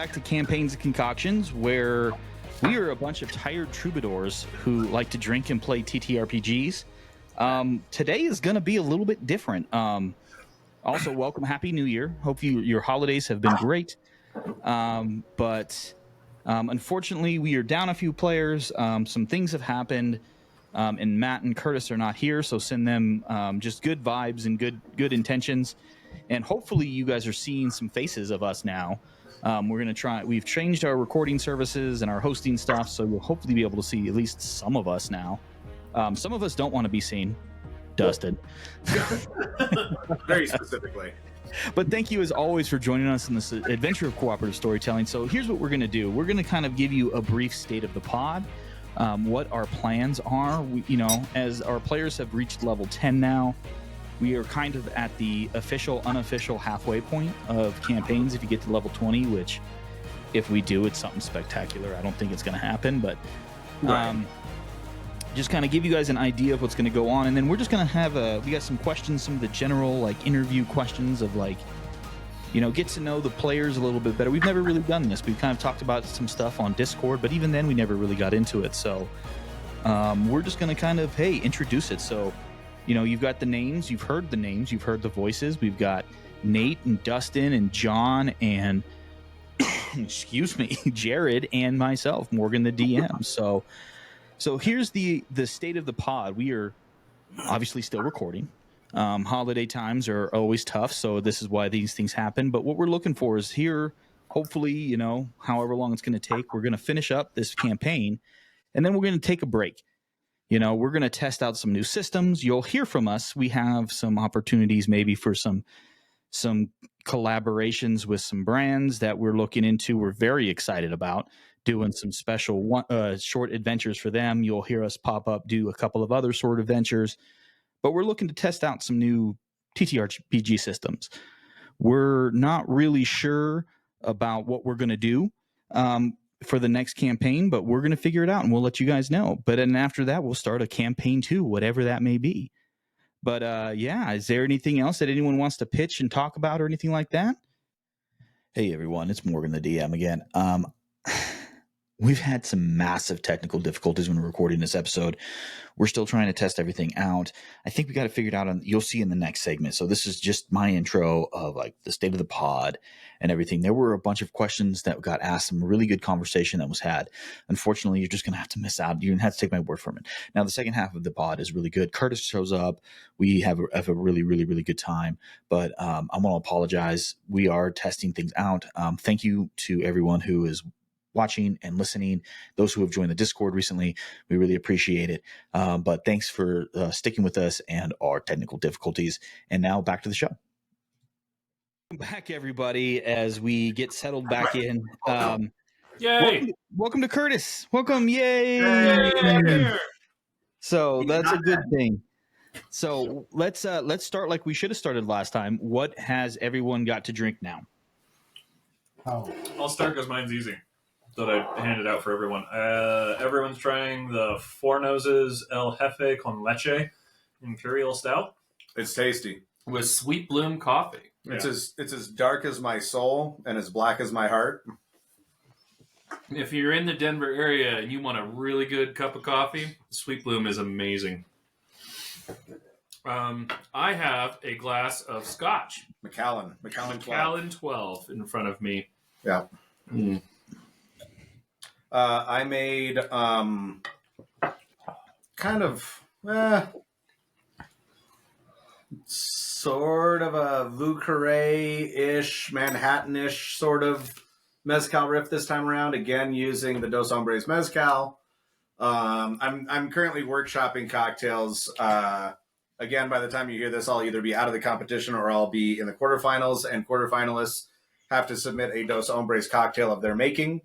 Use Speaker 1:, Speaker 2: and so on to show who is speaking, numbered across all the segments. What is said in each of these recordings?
Speaker 1: back to Campaigns and Concoctions, where we are a bunch of tired troubadours who like to drink and play ttrrpgs. Today is going to be a little bit different. Also, welcome, Happy New Year. Hope your holidays have been great. But unfortunately, we are down a few players. Some things have happened, and Matt and Curtis are not here, so send them just good vibes and good intentions. And hopefully you guys are seeing some faces of us now. We're going to try. We've changed our recording services and our hosting stuff, so you'll hopefully be able to see at least some of us now. Some of us don't want to be seen. Dustin.
Speaker 2: Very specifically.
Speaker 1: But thank you as always for joining us in this adventure of cooperative storytelling. So here's what we're going to do. We're going to kind of give you a brief state of the pod, what our plans are. As our players have reached level 10 now, we are kind of at the official, unofficial halfway point of campaigns. If you get to level 20, which if we do, it's something spectacular. I don't think it's going to happen, but just kind of give you guys an idea of what's going to go on. And then we're just going to have we got some questions, some of the general interview questions of get to know the players a little bit better. We've never really done this. We've kind of talked about some stuff on Discord, but even then we never really got into it. So we're just going to kind of, introduce it. So, you've got the names, you've heard the names, you've heard the voices. We've got Nate and Dustin and John and, excuse me, Jared and myself, Morgan the DM. So here's the state of the pod. We are obviously still recording. Holiday times are always tough, so this is why these things happen. But what we're looking for is here, hopefully, however long it's going to take, we're going to finish up this campaign, and then we're going to take a break. We're going to test out some new systems. You'll hear from us. We have some opportunities maybe for some collaborations with some brands that we're looking into. We're very excited about doing some special short adventures for them. You'll hear us pop up, do a couple of other sort of adventures. But we're looking to test out some new ttrrpg systems. We're not really sure about what we're going to do for the next campaign, but we're going to figure it out and we'll let you guys know. But then after that, we'll start a campaign 2, whatever that may be. But is there anything else that anyone wants to pitch and talk about or anything like that? Hey everyone, it's Morgan the DM again. We've had some massive technical difficulties when recording this episode. We're still trying to test everything out. I think we got to figure it out. You'll see in the next segment. So this is just my intro of the state of the pod and everything. There were a bunch of questions that got asked, some really good conversation that was had. Unfortunately, you're just going to have to miss out. You're going to have to take my word from it. Now, the second half of the pod is really good. Curtis shows up. We have a really, really, really good time. But I want to apologize. We are testing things out. Thank you to everyone who is watching and listening, those who have joined the Discord recently. We really appreciate it. But thanks for sticking with us and our technical difficulties. And now back to the show. Back, everybody, as we get settled back in.
Speaker 3: Yay!
Speaker 1: Welcome to Curtis. Welcome. Yay!
Speaker 3: Yay!
Speaker 1: So that's a good thing. So let's start like we should have started last time. What has everyone got to drink now?
Speaker 3: I'll start because mine's easy. That I handed out for everyone. Everyone's trying the Four Noses El Jefe con Leche Imperial Stout.
Speaker 2: It's tasty.
Speaker 4: With Sweet Bloom coffee.
Speaker 2: It's as dark as my soul and as black as my heart.
Speaker 4: If you're in the Denver area and you want a really good cup of coffee, Sweet Bloom is amazing. I have a glass of scotch.
Speaker 2: Macallan 12.
Speaker 4: Macallan 12 in front of me.
Speaker 2: Yeah.
Speaker 4: Mm.
Speaker 2: I made kind of sort of a Vucare-ish, Manhattan-ish sort of mezcal riff this time around. Again, using the Dos Hombres mezcal. I'm currently workshopping cocktails. Again, by the time you hear this, I'll either be out of the competition or I'll be in the quarterfinals, and quarterfinalists have to submit a Dos Hombres cocktail of their making.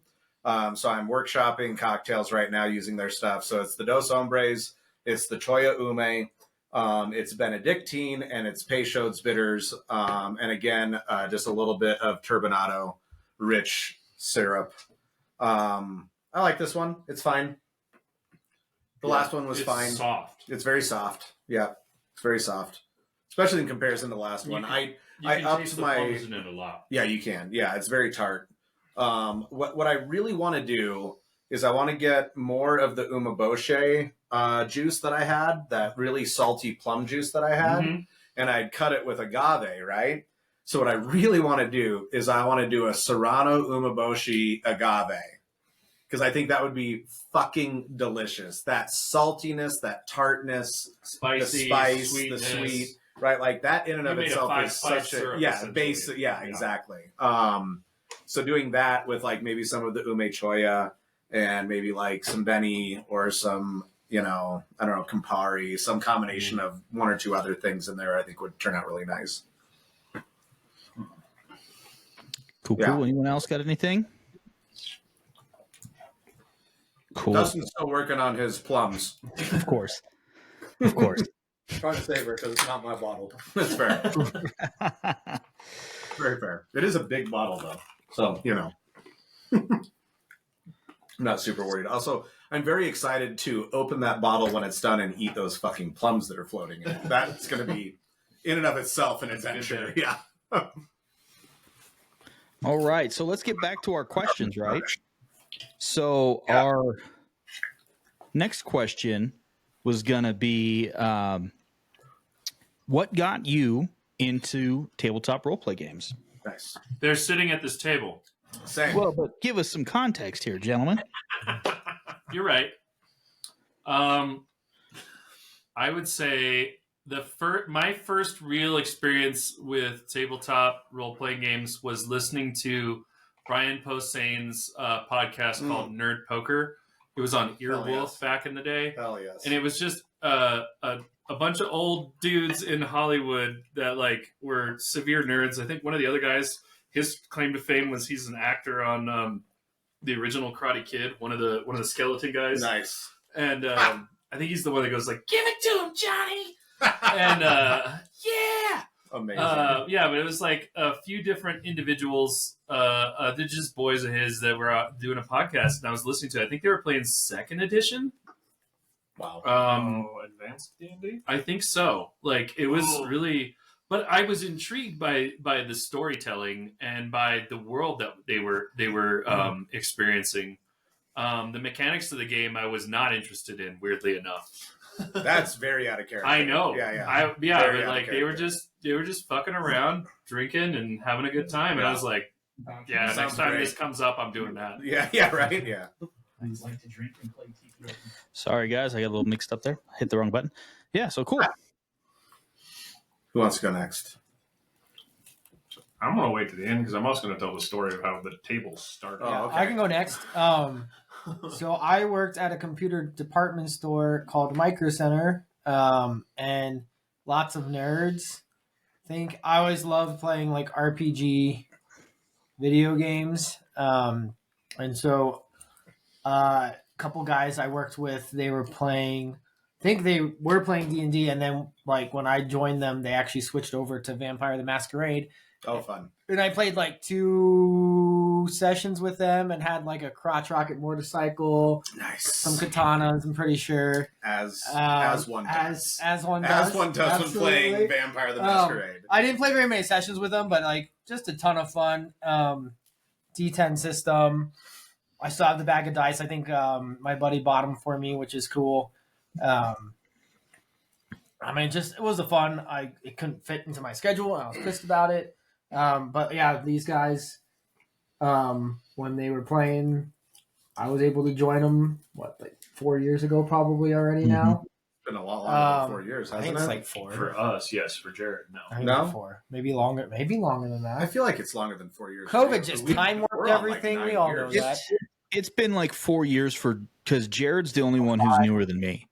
Speaker 2: So I'm workshopping cocktails right now using their stuff. So it's the Dos Hombres, it's the Choya Ume, it's Benedictine, and it's Peychaud's bitters. And again, just a little bit of turbinado rich syrup. I like this one. It's fine. The last one was fine.
Speaker 4: It's soft.
Speaker 2: It's very soft. Yeah, it's very soft, especially in comparison to the last one. I
Speaker 4: can
Speaker 2: upped
Speaker 4: taste the
Speaker 2: my
Speaker 4: plums in it a lot.
Speaker 2: Yeah, you can. Yeah, it's very tart. What I really want to do is I want to get more of the umeboshi juice that I had, that really salty plum juice that I had, and I'd cut it with agave, right? So what I really want to do is I want to do a Serrano umeboshi agave, because I think that would be fucking delicious. That saltiness, that tartness,
Speaker 4: Spicy,
Speaker 2: the spice,
Speaker 4: sweetness.
Speaker 2: the sweet, right? Like that in and of
Speaker 4: You made a
Speaker 2: itself is
Speaker 4: five-spice
Speaker 2: such a
Speaker 4: syrup,
Speaker 2: basic,
Speaker 4: essentially.
Speaker 2: exactly. So doing that with like maybe some of the ume choya and maybe like some beni or some, I don't know, Campari, some combination of one or two other things in there, I think would turn out really nice.
Speaker 1: Cool. Anyone else got anything? Cool.
Speaker 2: Dustin's still working on his plums.
Speaker 1: Of course.
Speaker 5: Trying to savor it because it's not my bottle.
Speaker 2: That's fair. Very fair. It is a big bottle though, so I'm not super worried. Also, I'm very excited to open that bottle when it's done and eat those fucking plums that are floating in it. That's going to be in and of itself an adventure. Yeah.
Speaker 1: All right, so let's get back to our questions, right? So our next question was going to be, what got you into tabletop roleplay games?
Speaker 2: Nice.
Speaker 4: They're sitting at this table.
Speaker 2: Same.
Speaker 1: Well, but give us some context here, gentlemen.
Speaker 4: You're right. I would say my first real experience with tabletop role-playing games was listening to Brian Posehn's podcast called Nerd Poker. It was on Earwolf back in the day.
Speaker 2: Hell yes.
Speaker 4: And it was just a bunch of old dudes in Hollywood that like were severe nerds. I think one of the other guys, his claim to fame was he's an actor on the original Karate Kid, one of the skeleton guys.
Speaker 2: Nice.
Speaker 4: And I think he's the one that goes like, "Give it to him, Johnny!" And yeah.
Speaker 2: Amazing.
Speaker 4: Yeah, but it was like a few different individuals, they're just boys of his that were doing a podcast, and I was listening to it. I think they were playing 2nd edition.
Speaker 2: Wow.
Speaker 3: Advanced D&D?
Speaker 4: I think so. Like it was really, but I was intrigued by the storytelling and by the world that they were experiencing. The mechanics of the game I was not interested in, weirdly enough.
Speaker 2: That's very out of character.
Speaker 4: I know.
Speaker 2: Yeah.
Speaker 4: But like they were just fucking around, drinking and having a good time, and I was like, yeah,
Speaker 2: Sounds
Speaker 4: next time
Speaker 2: great.
Speaker 4: this comes up, I'm doing that.
Speaker 2: Yeah, right? Yeah.
Speaker 6: I like to drink and play TTRPG.
Speaker 1: Sorry, guys, I got a little mixed up there. Hit the wrong button. Yeah, so cool.
Speaker 2: Who wants to go next?
Speaker 3: I'm going to wait to the end because I'm also going to tell the story of how the table started.
Speaker 2: Oh, okay.
Speaker 5: I can go next. So I worked at a computer department store called Micro Center, and lots of nerds. I always loved playing like RPG video games, and so a couple guys I worked with, they were playing. I think they were playing D&D, and then like when I joined them, they actually switched over to Vampire the Masquerade.
Speaker 2: Oh, fun.
Speaker 5: And I played like 2 sessions with them and had like a crotch rocket motorcycle,
Speaker 2: Nice.
Speaker 5: some katanas, I'm pretty sure.
Speaker 2: As one does.
Speaker 5: As one does.
Speaker 2: As one does when playing Vampire the Masquerade.
Speaker 5: I didn't play very many sessions with them, but like just a ton of fun. D10 system. I still have the bag of dice. I think my buddy bought them for me, which is cool. I mean, it was a fun. It couldn't fit into my schedule, and I was pissed about it. But yeah, these guys, when they were playing, I was able to join them. Like 4 years ago, probably already now.
Speaker 2: It's been a lot longer than 4 years,
Speaker 5: I
Speaker 2: hasn't
Speaker 5: think
Speaker 2: it?
Speaker 5: it's like 4.
Speaker 3: For us, yes. For Jared, no.
Speaker 5: I think
Speaker 2: No?
Speaker 5: 4, maybe longer than that.
Speaker 2: I feel like it's longer than 4 years.
Speaker 5: COVID
Speaker 2: too.
Speaker 5: just
Speaker 2: We-
Speaker 5: time
Speaker 2: we're
Speaker 5: warped
Speaker 2: on, like,
Speaker 5: everything.
Speaker 2: 9
Speaker 5: We all know
Speaker 2: years.
Speaker 5: that.
Speaker 1: It's been like 4 years because Jared's the only one who's newer than me.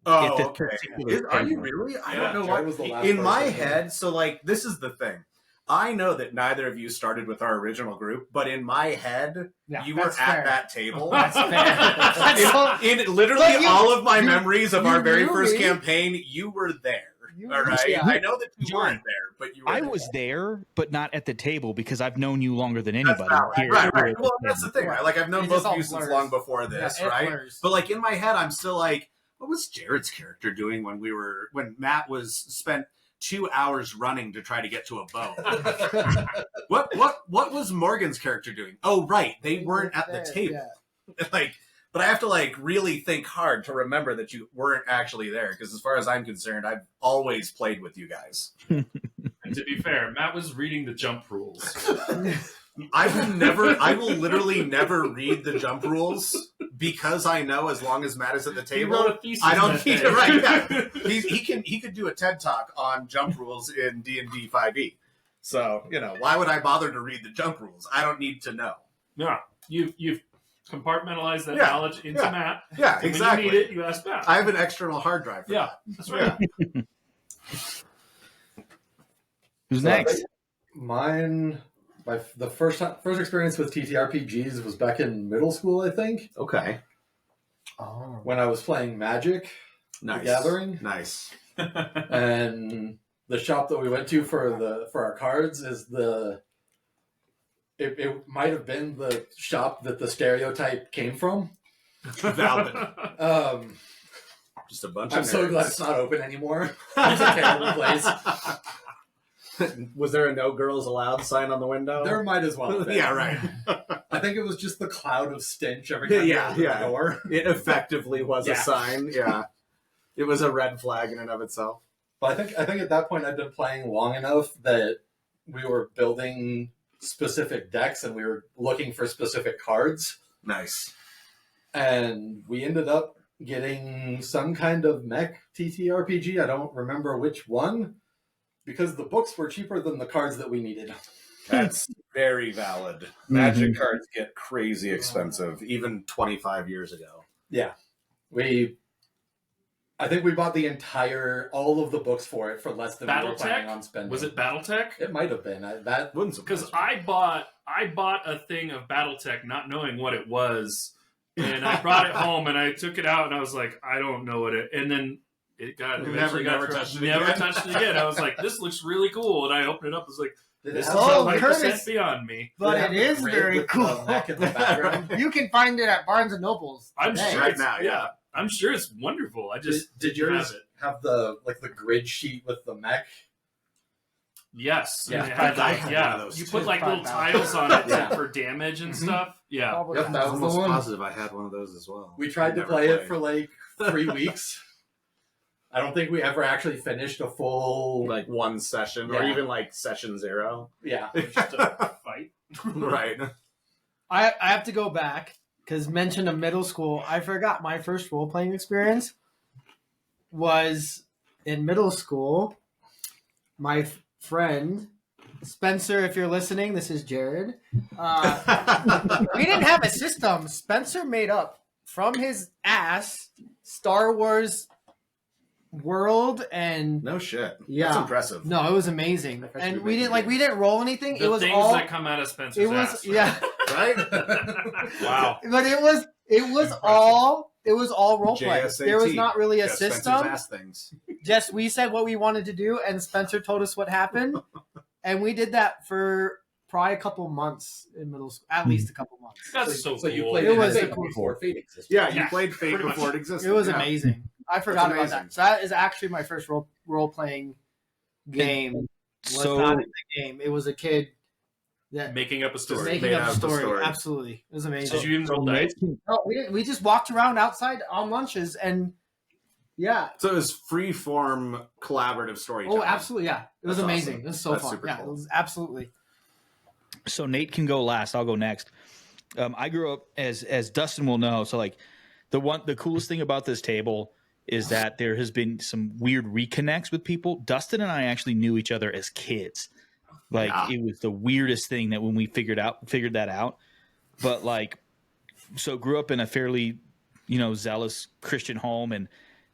Speaker 2: Oh,
Speaker 1: At this
Speaker 2: okay.
Speaker 1: particular
Speaker 2: Are you
Speaker 1: time.
Speaker 2: really? I
Speaker 3: Yeah,
Speaker 2: don't know
Speaker 5: Jared
Speaker 2: why.
Speaker 5: was the last
Speaker 2: In my
Speaker 5: person.
Speaker 2: head, so like this is the thing. I know that neither of you started with our original group, but in my head,
Speaker 5: Yeah,
Speaker 2: you were
Speaker 5: that's
Speaker 2: at
Speaker 5: fair.
Speaker 2: that table.
Speaker 5: That's fair. That's so-
Speaker 2: in literally
Speaker 5: But you-
Speaker 2: all of my
Speaker 5: you-
Speaker 2: memories of
Speaker 5: you
Speaker 2: our very
Speaker 5: knew
Speaker 2: first
Speaker 5: me.
Speaker 2: campaign, you were there.
Speaker 5: You-
Speaker 2: All right.
Speaker 5: yeah.
Speaker 2: I know that you
Speaker 1: John,
Speaker 2: weren't there, but you were
Speaker 1: I
Speaker 2: there.
Speaker 1: was there, but not at the table because I've known you longer than anybody.
Speaker 2: valid.
Speaker 1: here.
Speaker 2: Right. Well, that's the thing, right? Like I've known
Speaker 5: It
Speaker 2: both
Speaker 5: just
Speaker 2: of
Speaker 5: all
Speaker 2: you since
Speaker 5: blurs.
Speaker 2: long before this,
Speaker 5: Yeah, it
Speaker 2: right?
Speaker 5: blurs.
Speaker 2: But like in my head, I'm still like, what was Jared's character doing when Matt was spent 2 hours running to try to get to a boat. What was Morgan's character doing? Oh, right, they weren't at the table.
Speaker 5: Yeah.
Speaker 2: Like, but I have to like really think hard to remember that you weren't actually there. Because as far as I'm concerned, I've always played with you guys.
Speaker 4: And to be fair, Matt was reading the jump rules.
Speaker 2: I will literally never read the jump rules because I know as long as Matt is at the
Speaker 4: He
Speaker 2: table,
Speaker 4: wrote a thesis
Speaker 2: I don't
Speaker 4: that
Speaker 2: need
Speaker 4: day.
Speaker 2: to write that. He could do a TED talk on jump rules in D&D 5e. So, why would I bother to read the jump rules? I don't need to know.
Speaker 4: Yeah, you've compartmentalized that
Speaker 2: Yeah,
Speaker 4: knowledge into
Speaker 2: yeah.
Speaker 4: Matt.
Speaker 2: Yeah,
Speaker 4: And
Speaker 2: exactly.
Speaker 4: when you need it, you ask Matt.
Speaker 2: I have an external hard drive for
Speaker 4: Yeah,
Speaker 2: that.
Speaker 4: that's right.
Speaker 2: Yeah.
Speaker 1: Who's
Speaker 7: So I
Speaker 1: next?
Speaker 7: think Mine, the first experience with ttrrpgs was back in middle school, I think,
Speaker 2: Okay.
Speaker 5: Oh.
Speaker 7: when I was playing Magic:
Speaker 2: Nice.
Speaker 7: The Gathering,
Speaker 2: Nice.
Speaker 7: and the shop that we went to for our cards is it might have been the shop that the stereotype came from.
Speaker 2: Valid. Just a bunch of
Speaker 7: I'm so
Speaker 2: nerds.
Speaker 7: glad it's not open anymore. It's a terrible place.
Speaker 2: Was there a no girls allowed sign on the window?
Speaker 7: There might as well have been.
Speaker 2: Yeah, right.
Speaker 7: I think it was just the cloud of stench every time you
Speaker 2: Yeah,
Speaker 7: opened
Speaker 2: yeah.
Speaker 7: the door.
Speaker 2: It effectively was a
Speaker 7: Yeah.
Speaker 2: sign. Yeah. It was a red flag in and of itself.
Speaker 7: But I think at that point I'd been playing long enough that we were building specific decks and we were looking for specific cards.
Speaker 2: Nice.
Speaker 7: And we ended up getting some kind of mech TTRPG. I don't remember which one, because the books were cheaper than the cards that we needed.
Speaker 2: That's very valid. Magic cards get crazy expensive, even 25 years ago.
Speaker 7: Yeah. I think we bought all of the books for it for less than we were planning on spending.
Speaker 4: Was it BattleTech?
Speaker 7: It might have been. That
Speaker 2: Wouldn't surprise
Speaker 4: Because
Speaker 2: me.
Speaker 4: I bought a thing of BattleTech not knowing what it was, and I brought it home and I took it out and I was like, I don't know what it. And then it got
Speaker 2: You
Speaker 4: eventually
Speaker 2: never
Speaker 4: got
Speaker 2: touched it
Speaker 4: never
Speaker 2: again.
Speaker 4: touched it again. I was like, this looks really cool, and I opened it up. I was like,
Speaker 7: Did
Speaker 4: this
Speaker 7: it
Speaker 4: is
Speaker 7: have
Speaker 5: Oh,
Speaker 4: 100%
Speaker 5: Curtis.
Speaker 4: beyond me.
Speaker 5: But
Speaker 7: have
Speaker 5: it
Speaker 7: the
Speaker 5: is
Speaker 7: grid
Speaker 5: very
Speaker 7: with
Speaker 5: cool.
Speaker 7: the mech in the background?
Speaker 5: You can find it at Barnes and Nobles.
Speaker 4: I'm
Speaker 5: today.
Speaker 4: sure
Speaker 2: Right
Speaker 4: it's,
Speaker 2: now, yeah.
Speaker 4: I'm sure it's wonderful. I just
Speaker 7: Did
Speaker 4: didn't
Speaker 7: yours
Speaker 4: have it.
Speaker 7: have the grid sheet with the mech?
Speaker 4: Yes.
Speaker 7: Yeah,
Speaker 4: and it had,
Speaker 2: I
Speaker 4: like,
Speaker 2: had
Speaker 4: yeah.
Speaker 2: one of those
Speaker 4: You
Speaker 2: too.
Speaker 4: put like little
Speaker 5: 5,000.
Speaker 4: tiles on it
Speaker 7: Yeah.
Speaker 4: for damage and stuff. Yeah.
Speaker 5: Probably
Speaker 7: Yep, that was the
Speaker 2: almost
Speaker 7: one.
Speaker 2: positive I had one of those as well.
Speaker 7: We tried to
Speaker 2: Never
Speaker 7: play it
Speaker 2: played.
Speaker 7: for like 3 weeks. I don't think we ever actually finished a full.
Speaker 2: like one session or
Speaker 7: Yeah.
Speaker 2: even like session 0.
Speaker 7: Yeah.
Speaker 4: Just a fight.
Speaker 2: Right.
Speaker 5: I have to go back because mention of middle school. I forgot my first role playing experience was in middle school. My friend Spencer, if you're listening, this is Jared. We didn't have a system. Spencer made up from his ass Star Wars world and
Speaker 2: No shit.
Speaker 5: Yeah.
Speaker 2: That's impressive.
Speaker 5: no, it was amazing.
Speaker 2: That actually
Speaker 5: And
Speaker 2: makes
Speaker 5: we
Speaker 2: it
Speaker 5: didn't roll anything.
Speaker 4: The
Speaker 5: it was
Speaker 4: things
Speaker 5: all
Speaker 4: that come out of Spencer's
Speaker 5: it was
Speaker 4: ass.
Speaker 5: yeah.
Speaker 2: Right?
Speaker 4: Wow.
Speaker 5: But it was all role play.
Speaker 2: JSAT.
Speaker 5: There was not really a
Speaker 2: Yeah, Spencer's
Speaker 5: system.
Speaker 2: ass things.
Speaker 5: Just we said what we wanted to do, and Spencer told us what happened, and we did that for probably a couple months in middle school, at least a couple months.
Speaker 4: That's so
Speaker 7: So you
Speaker 4: cool.
Speaker 7: played
Speaker 5: It was
Speaker 7: Fate
Speaker 5: a cool-
Speaker 7: before Fate existed.
Speaker 2: Yeah, you
Speaker 4: Yeah,
Speaker 2: played Fate
Speaker 4: pretty
Speaker 2: before
Speaker 4: much.
Speaker 2: it existed.
Speaker 5: It was
Speaker 2: Yeah.
Speaker 5: amazing. I forgot about
Speaker 2: amazing.
Speaker 5: that. So that is actually my first role playing game. Was
Speaker 1: So
Speaker 5: not in the game. It was a kid that
Speaker 4: Making up a
Speaker 5: was
Speaker 4: story.
Speaker 2: Made
Speaker 5: making up
Speaker 2: out
Speaker 5: a
Speaker 2: of the
Speaker 5: story.
Speaker 2: story.
Speaker 5: Absolutely, it was amazing.
Speaker 4: Did you even roll dice?
Speaker 5: No, we didn't. We just walked around outside on lunches, and yeah.
Speaker 2: So it was free form collaborative storytelling.
Speaker 5: Oh, absolutely, yeah. It was
Speaker 2: That's
Speaker 5: amazing.
Speaker 2: awesome.
Speaker 5: It was so
Speaker 2: That's
Speaker 5: fun.
Speaker 2: super
Speaker 5: Yeah,
Speaker 2: cool.
Speaker 5: it was absolutely.
Speaker 1: So Nate can go last. I'll go next. I grew up as Dustin will know. So like the coolest thing about this table is that there has been some weird reconnects with people. Dustin and I actually knew each other as kids. Like
Speaker 2: Yeah.
Speaker 1: it was the weirdest thing that when we figured that out. But like, so grew up in a fairly, zealous Christian home, and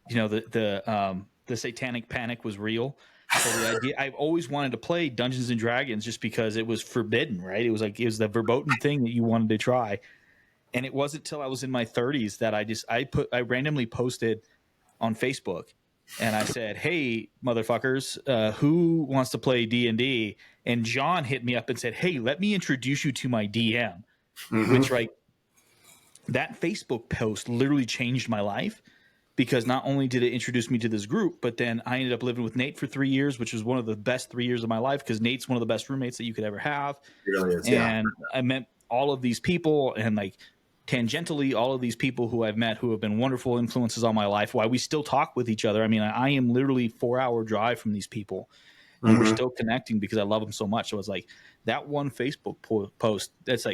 Speaker 1: the satanic panic was real. So the idea, I've always wanted to play Dungeons and Dragons just because it was forbidden, right? It was the verboten thing that you wanted to try. And it wasn't till I was in my 30s that I randomly posted on Facebook and I said, "Hey, motherfuckers, who wants to play D&D?" And John hit me up and said, "Hey, let me introduce you to my DM,"
Speaker 2: Mhm.
Speaker 1: which that Facebook post literally changed my life because not only did it introduce me to this group, but then I ended up living with Nate for 3 years, which was one of the best 3 years of my life because Nate's one of the best roommates that you could ever have.
Speaker 2: It really is.
Speaker 1: And I met all of these people, and like tangentially, all of these people who I've met who have been wonderful influences on my life. Why we still talk with each other. I mean, I am literally 4-hour drive from these people, and we're still connecting because I love them so much. So it's like that one Facebook post. That's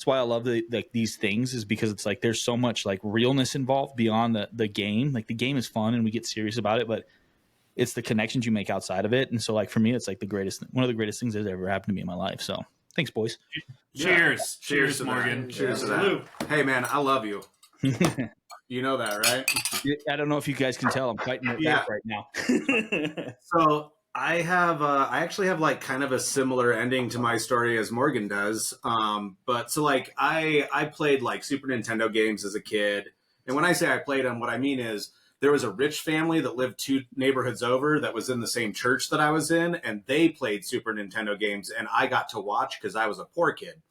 Speaker 1: why I love these things, is because it's like there's so much like realness involved beyond the game. Like the game is fun and we get serious about it, but it's the connections you make outside of it. And so like for me, it's like one of the greatest things that's ever happened to me in my life. So thanks, boys.
Speaker 4: Cheers.
Speaker 2: Yeah.
Speaker 4: Cheers,
Speaker 2: to
Speaker 4: Morgan.
Speaker 2: That. Cheers to that. Hey, man, I love you. You know that, right?
Speaker 1: I don't know if you guys can tell. I'm fighting it back right now.
Speaker 2: So I actually have like kind of a similar ending to my story as Morgan does. But so like I played like Super Nintendo games as a kid. And when I say I played them, what I mean is there was a rich family that lived 2 neighborhoods over that was in the same church that I was in, and they played Super Nintendo games, and I got to watch because I was a poor kid.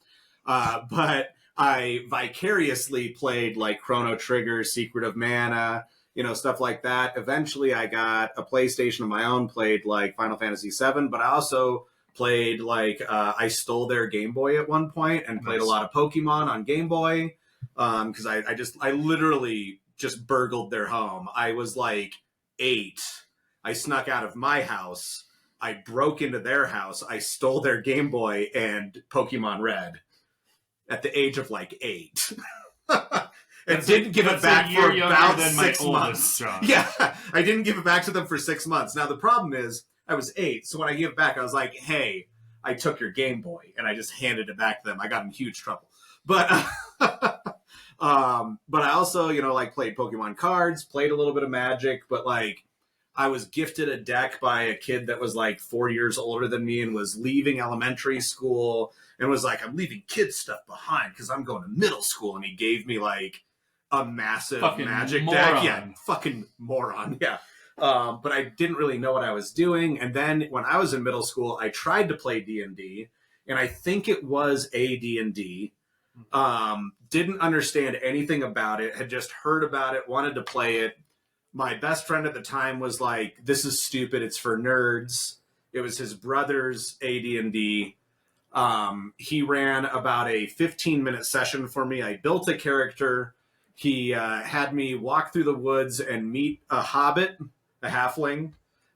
Speaker 2: But I vicariously played like Chrono Trigger, Secret of Mana, stuff like that. Eventually, I got a PlayStation of my own, played like Final Fantasy VII, but I also played like I stole their Game Boy at one point and played a lot of Pokemon on Game Boy because I literally just burgled their home. I was like 8. I snuck out of my house. I broke into their house. I stole their Game Boy and Pokemon Red at the age of like 8. And didn't give it back for about 6 months. Yeah, I didn't give it back to them for 6 months. Now, the problem is I was 8. So when I gave it back, I was like, hey, I took your Game Boy. And I just handed it back to them. I got in huge trouble. But but I also, like played Pokemon cards, played a little bit of Magic, but like I was gifted a deck by a kid that was like 4 years older than me and was leaving elementary school and was like, I'm leaving kid stuff behind because I'm going to middle school. And he gave me like a massive
Speaker 4: fucking
Speaker 2: Magic
Speaker 4: moron.
Speaker 2: deck. Yeah, fucking moron. Yeah. But I didn't really know what I was doing. And then when I was in middle school, I tried to play D&D, and I think it was a D&D. Didn't understand anything about it, had just heard about it, wanted to play it. My best friend at the time was like, this is stupid, it's for nerds. It was his brother's AD&D. He ran about a 15-minute session for me. I built a character. He had me walk through the woods and meet a hobbit, a halfling.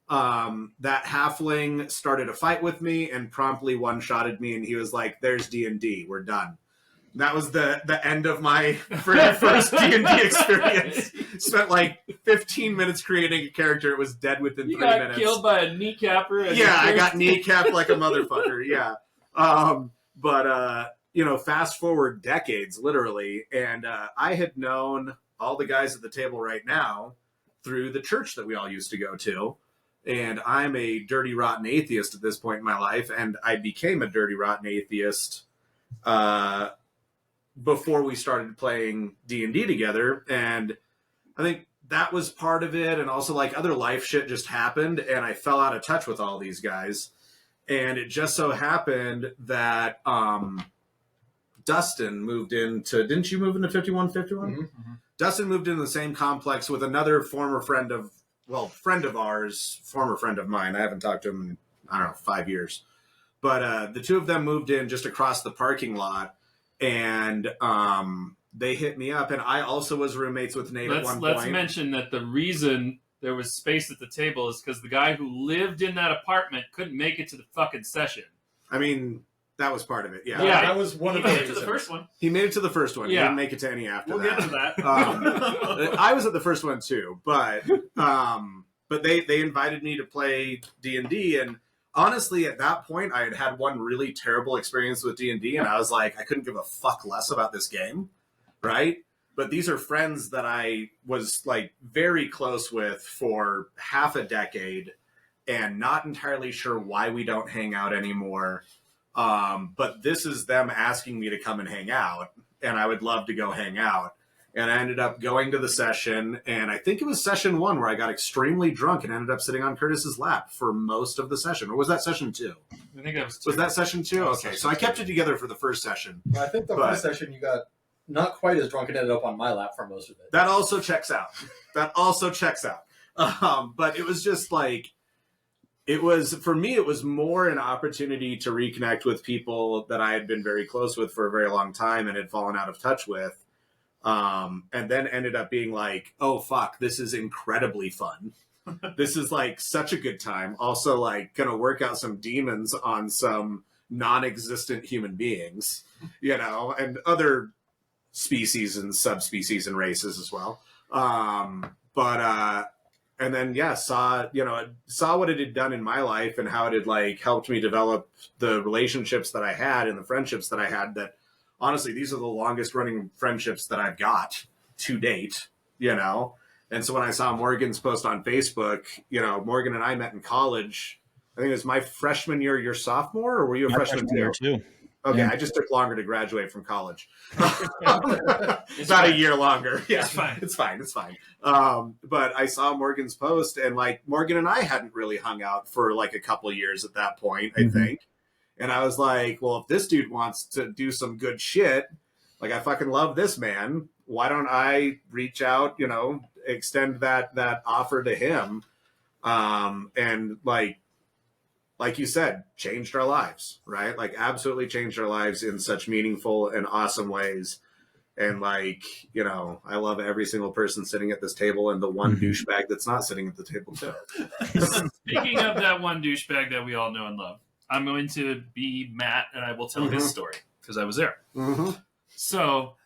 Speaker 2: That halfling started a fight with me and promptly one-shotted me, and he was like, there's D&D, we're done. That was the end of my first D&D experience. Spent like 15 minutes creating a character. It was dead within 3 minutes.
Speaker 4: You got killed by a kneecapper?
Speaker 2: Yeah, I got kneecapped like a motherfucker, yeah. But fast forward decades, literally, and I had known all the guys at the table right now through the church that we all used to go to. And I'm a dirty, rotten atheist at this point in my life, and I became a dirty, rotten atheist before we started playing D&D together. And I think that was part of it. And also like other life shit just happened, and I fell out of touch with all these guys. And it just so happened that Dustin moved into, didn't you move into 5151?
Speaker 7: Mm-hmm.
Speaker 2: Dustin moved into the same complex with another former friend of ours, former friend of mine. I haven't talked to him in, 5 years. But the two of them moved in just across the parking lot. And they hit me up, and I also was roommates with Nate at one point.
Speaker 4: Let's mention that the reason there was space at the table is because the guy who lived in that apartment couldn't make it to the fucking session.
Speaker 2: I mean, that was part of it, yeah.
Speaker 4: Yeah,
Speaker 7: that was one of the
Speaker 4: He made it to
Speaker 7: reasons.
Speaker 4: the first one.
Speaker 2: He made it to the first one.
Speaker 4: Yeah.
Speaker 2: He didn't make it to any after
Speaker 4: We'll
Speaker 2: that.
Speaker 4: get to that.
Speaker 2: I was at the first one too, but they invited me to play D&D, and honestly, at that point, I had had one really terrible experience with D&D, and I was like, I couldn't give a fuck less about this game, right? But these are friends that I was like very close with for half a decade, and not entirely sure why we don't hang out anymore. But this is them asking me to come and hang out, and I would love to go hang out. And I ended up going to the session, and I think it was session 1 where I got extremely drunk and ended up sitting on Curtis's lap for most of the session. Or was that session 2?
Speaker 4: I think that was 2.
Speaker 2: Was that session 2? Okay, so I kept it together for the first session.
Speaker 7: I think the first session you got not quite as drunk and ended up on my lap for most of it.
Speaker 2: That also checks out. But it was just like, for me, it was more an opportunity to reconnect with people that I had been very close with for a very long time and had fallen out of touch with. And then ended up being like, oh, fuck, this is incredibly fun. This is like such a good time. Also, like, gonna work out some demons on some non-existent human beings, and other species and subspecies and races as well. And then, saw what it had done in my life and how it had like helped me develop the relationships that I had and the friendships that I had, that honestly, these are the longest running friendships that I've got to date, And so when I saw Morgan's post on Facebook, Morgan and I met in college. I think it was my freshman year, your sophomore, or were you a freshman
Speaker 1: too?
Speaker 2: Okay, yeah. I just took longer to graduate from college. About a year longer. Yeah, it's fine. But I saw Morgan's post, and like Morgan and I hadn't really hung out for like a couple of years at that point, I think. And I was like, well, if this dude wants to do some good shit, like I fucking love this man, why don't I reach out, extend that offer to him, and like you said, changed our lives, right? Like absolutely changed our lives in such meaningful and awesome ways. And like, I love every single person sitting at this table and the one douchebag that's not sitting at the table too.
Speaker 4: Speaking of that one douchebag that we all know and love, I'm going to be Matt, and I will tell his story because I was there. So,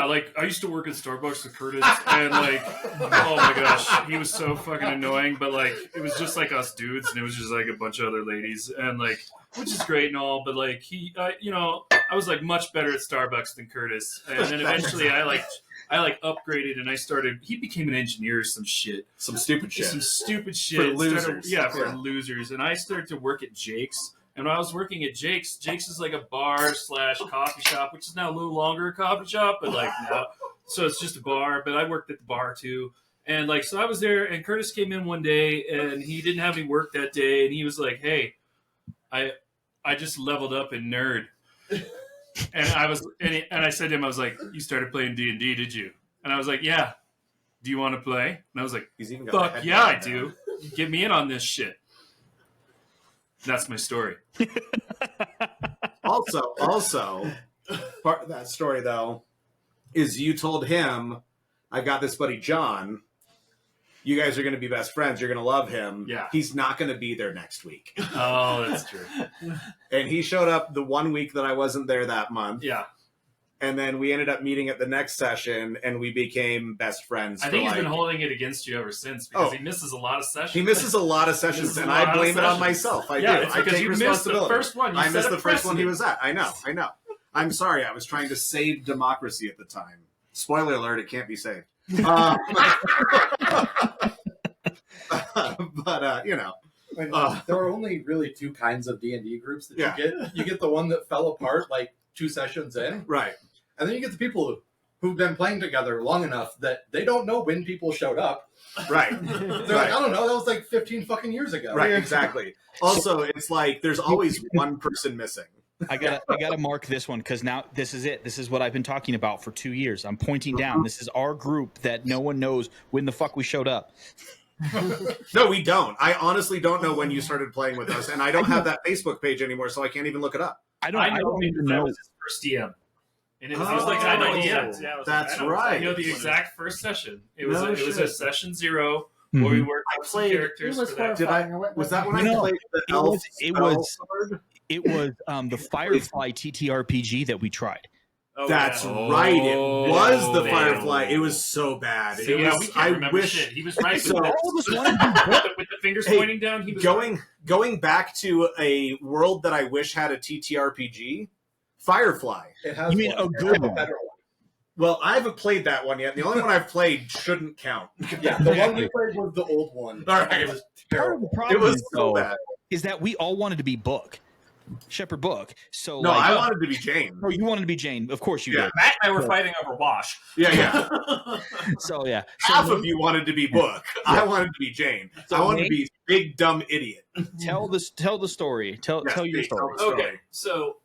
Speaker 4: like I used to work at Starbucks with Curtis, and like, oh my gosh, he was so fucking annoying. But like, it was just like us dudes, and it was just like a bunch of other ladies, and like, which is great and all. But like, he, I was like much better at Starbucks than Curtis, and then eventually I upgraded, and he became an engineer or some shit.
Speaker 2: Some stupid shit.
Speaker 4: For losers. For losers. And I started to work at Jake's. And when I was working at Jake's is like a bar / coffee shop, which is now no longer a coffee shop, but like now, so it's just a bar. But I worked at the bar too. And like, so I was there, and Curtis came in one day, and he didn't have any work that day. And he was like, hey, I just leveled up in nerd. And I said to him, I was like, you started playing D&D, did you? And I was like, yeah. Do you want to play? And I was like, fuck yeah, I do. Get me in on this shit. That's my story.
Speaker 2: Also, part of that story though is you told him, I got this buddy John. You guys are going to be best friends. You're going to love him.
Speaker 4: Yeah.
Speaker 2: He's not going to be there next week.
Speaker 4: Oh, that's true.
Speaker 2: And he showed up the 1 week that I wasn't there that month.
Speaker 4: Yeah.
Speaker 2: And then we ended up meeting at the next session, and we became best friends.
Speaker 4: I think he's been holding it against you ever since because he misses a lot of sessions.
Speaker 2: And I blame it on myself. I do. I take responsibility.
Speaker 4: Missed the first one.
Speaker 2: I missed the first one he was at. I know. I'm sorry. I was trying to save democracy at the time. Spoiler alert, it can't be saved. But,
Speaker 7: there are only really two kinds of D&D groups that you get. You get the one that fell apart like 2 sessions in.
Speaker 2: Right.
Speaker 7: And then you get the people who've been playing together long enough that they don't know when people showed up.
Speaker 2: Right.
Speaker 7: They're like, I don't know, that was like 15 fucking years ago.
Speaker 2: Right, exactly. Also, it's like there's always one person missing.
Speaker 1: I gotta mark this one because now this is it. This is what I've been talking about for 2 years. I'm pointing down. This is our group that no one knows when the fuck we showed up.
Speaker 2: No, we don't. I honestly don't know when you started playing with us, and I don't have that Facebook page anymore, so I can't even look it up.
Speaker 1: I don't even know.
Speaker 4: That was his first DM. And it was like, I know DMs. Yeah,
Speaker 2: that's right.
Speaker 4: The exact first session. It was a session 0 where we worked on some characters for that.
Speaker 2: Was that when I played the elf?
Speaker 1: It was the Firefly ttrrpg that we tried.
Speaker 2: Oh, that's right. It was the Firefly. It was so bad.
Speaker 4: So, we can't remember shit. He was right. So, with the fingers pointing down, he was
Speaker 2: going back to a world that I wish had a ttrrpg. Firefly.
Speaker 7: It has
Speaker 1: you mean a good one?
Speaker 2: Well, I haven't played that one yet. The only one I've played shouldn't count.
Speaker 7: Yeah, the one we played was the old one.
Speaker 2: All right.
Speaker 7: It was terrible.
Speaker 1: Part of the problem
Speaker 2: so bad.
Speaker 1: is that we all wanted to be Book. Shepherd book. So
Speaker 2: No,
Speaker 1: like,
Speaker 2: I wanted to be Jane.
Speaker 1: oh, you wanted to be Jane. Of course you
Speaker 2: Yeah.
Speaker 1: did.
Speaker 3: Matt and I were fighting over Wash.
Speaker 2: Yeah, yeah.
Speaker 1: So yeah. So
Speaker 2: Half of you wanted to be Book. I wanted to be Jane.
Speaker 1: So
Speaker 2: I wanted to
Speaker 1: Nate-
Speaker 2: be big dumb idiot.
Speaker 1: tell the story. Tell
Speaker 2: Yes,
Speaker 1: your
Speaker 2: please
Speaker 1: story.
Speaker 2: tell the
Speaker 3: Okay, so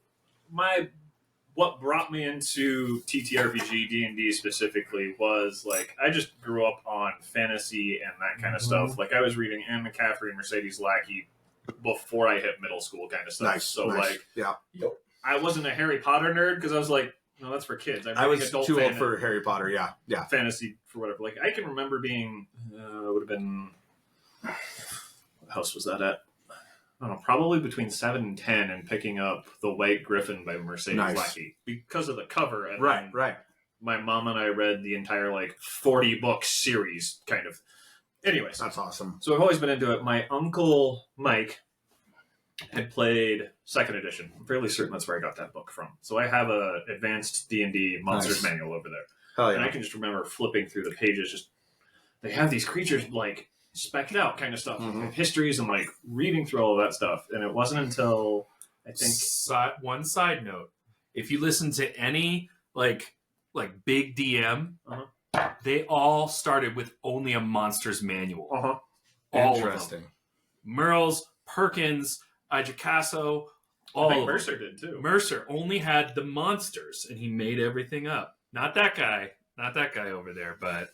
Speaker 3: what brought me into TTRPG D&D specifically was like I just grew up on fantasy and that kind of stuff. Like I was reading Anne McCaffrey and Mercedes Lackey before I hit middle school, kind of stuff.
Speaker 2: Nice.
Speaker 3: So
Speaker 2: nice.
Speaker 3: like
Speaker 2: yeah,
Speaker 3: I wasn't a Harry Potter nerd because I was like, no, that's for kids.
Speaker 2: I was too old for Harry Potter. Yeah, yeah.
Speaker 3: fantasy for whatever. Like I can remember being would have been what house was that at? I don't know, probably between 7 and 10, and picking up The White Griffin by Mercedes
Speaker 2: Nice.
Speaker 3: Lackey because of the cover. And
Speaker 2: Right,
Speaker 3: then
Speaker 2: right.
Speaker 3: my mom and I read the entire like 40 book series, kind of. Anyways,
Speaker 2: That's awesome.
Speaker 3: so I've always been into it. My uncle Mike had played second edition. I'm fairly certain that's where I got that book from. So I have a advanced D&D monsters
Speaker 2: Nice.
Speaker 3: manual over there.
Speaker 2: Hell
Speaker 3: And I
Speaker 2: yeah.
Speaker 3: can just remember flipping through the pages. Just they have these creatures like specked out kind of stuff,
Speaker 2: Mhm.
Speaker 3: and histories, and like reading through all of that stuff. And it wasn't until I think
Speaker 4: One side note: if you listen to any like big DM, they all started with only a monsters manual. All of them.
Speaker 2: Interesting.
Speaker 4: Merle's, Perkins, Ijacasso,
Speaker 3: I
Speaker 4: all
Speaker 3: think
Speaker 4: of them.
Speaker 3: Mercer did too.
Speaker 4: Mercer only had the monsters, and he made everything up. Not that guy over there, but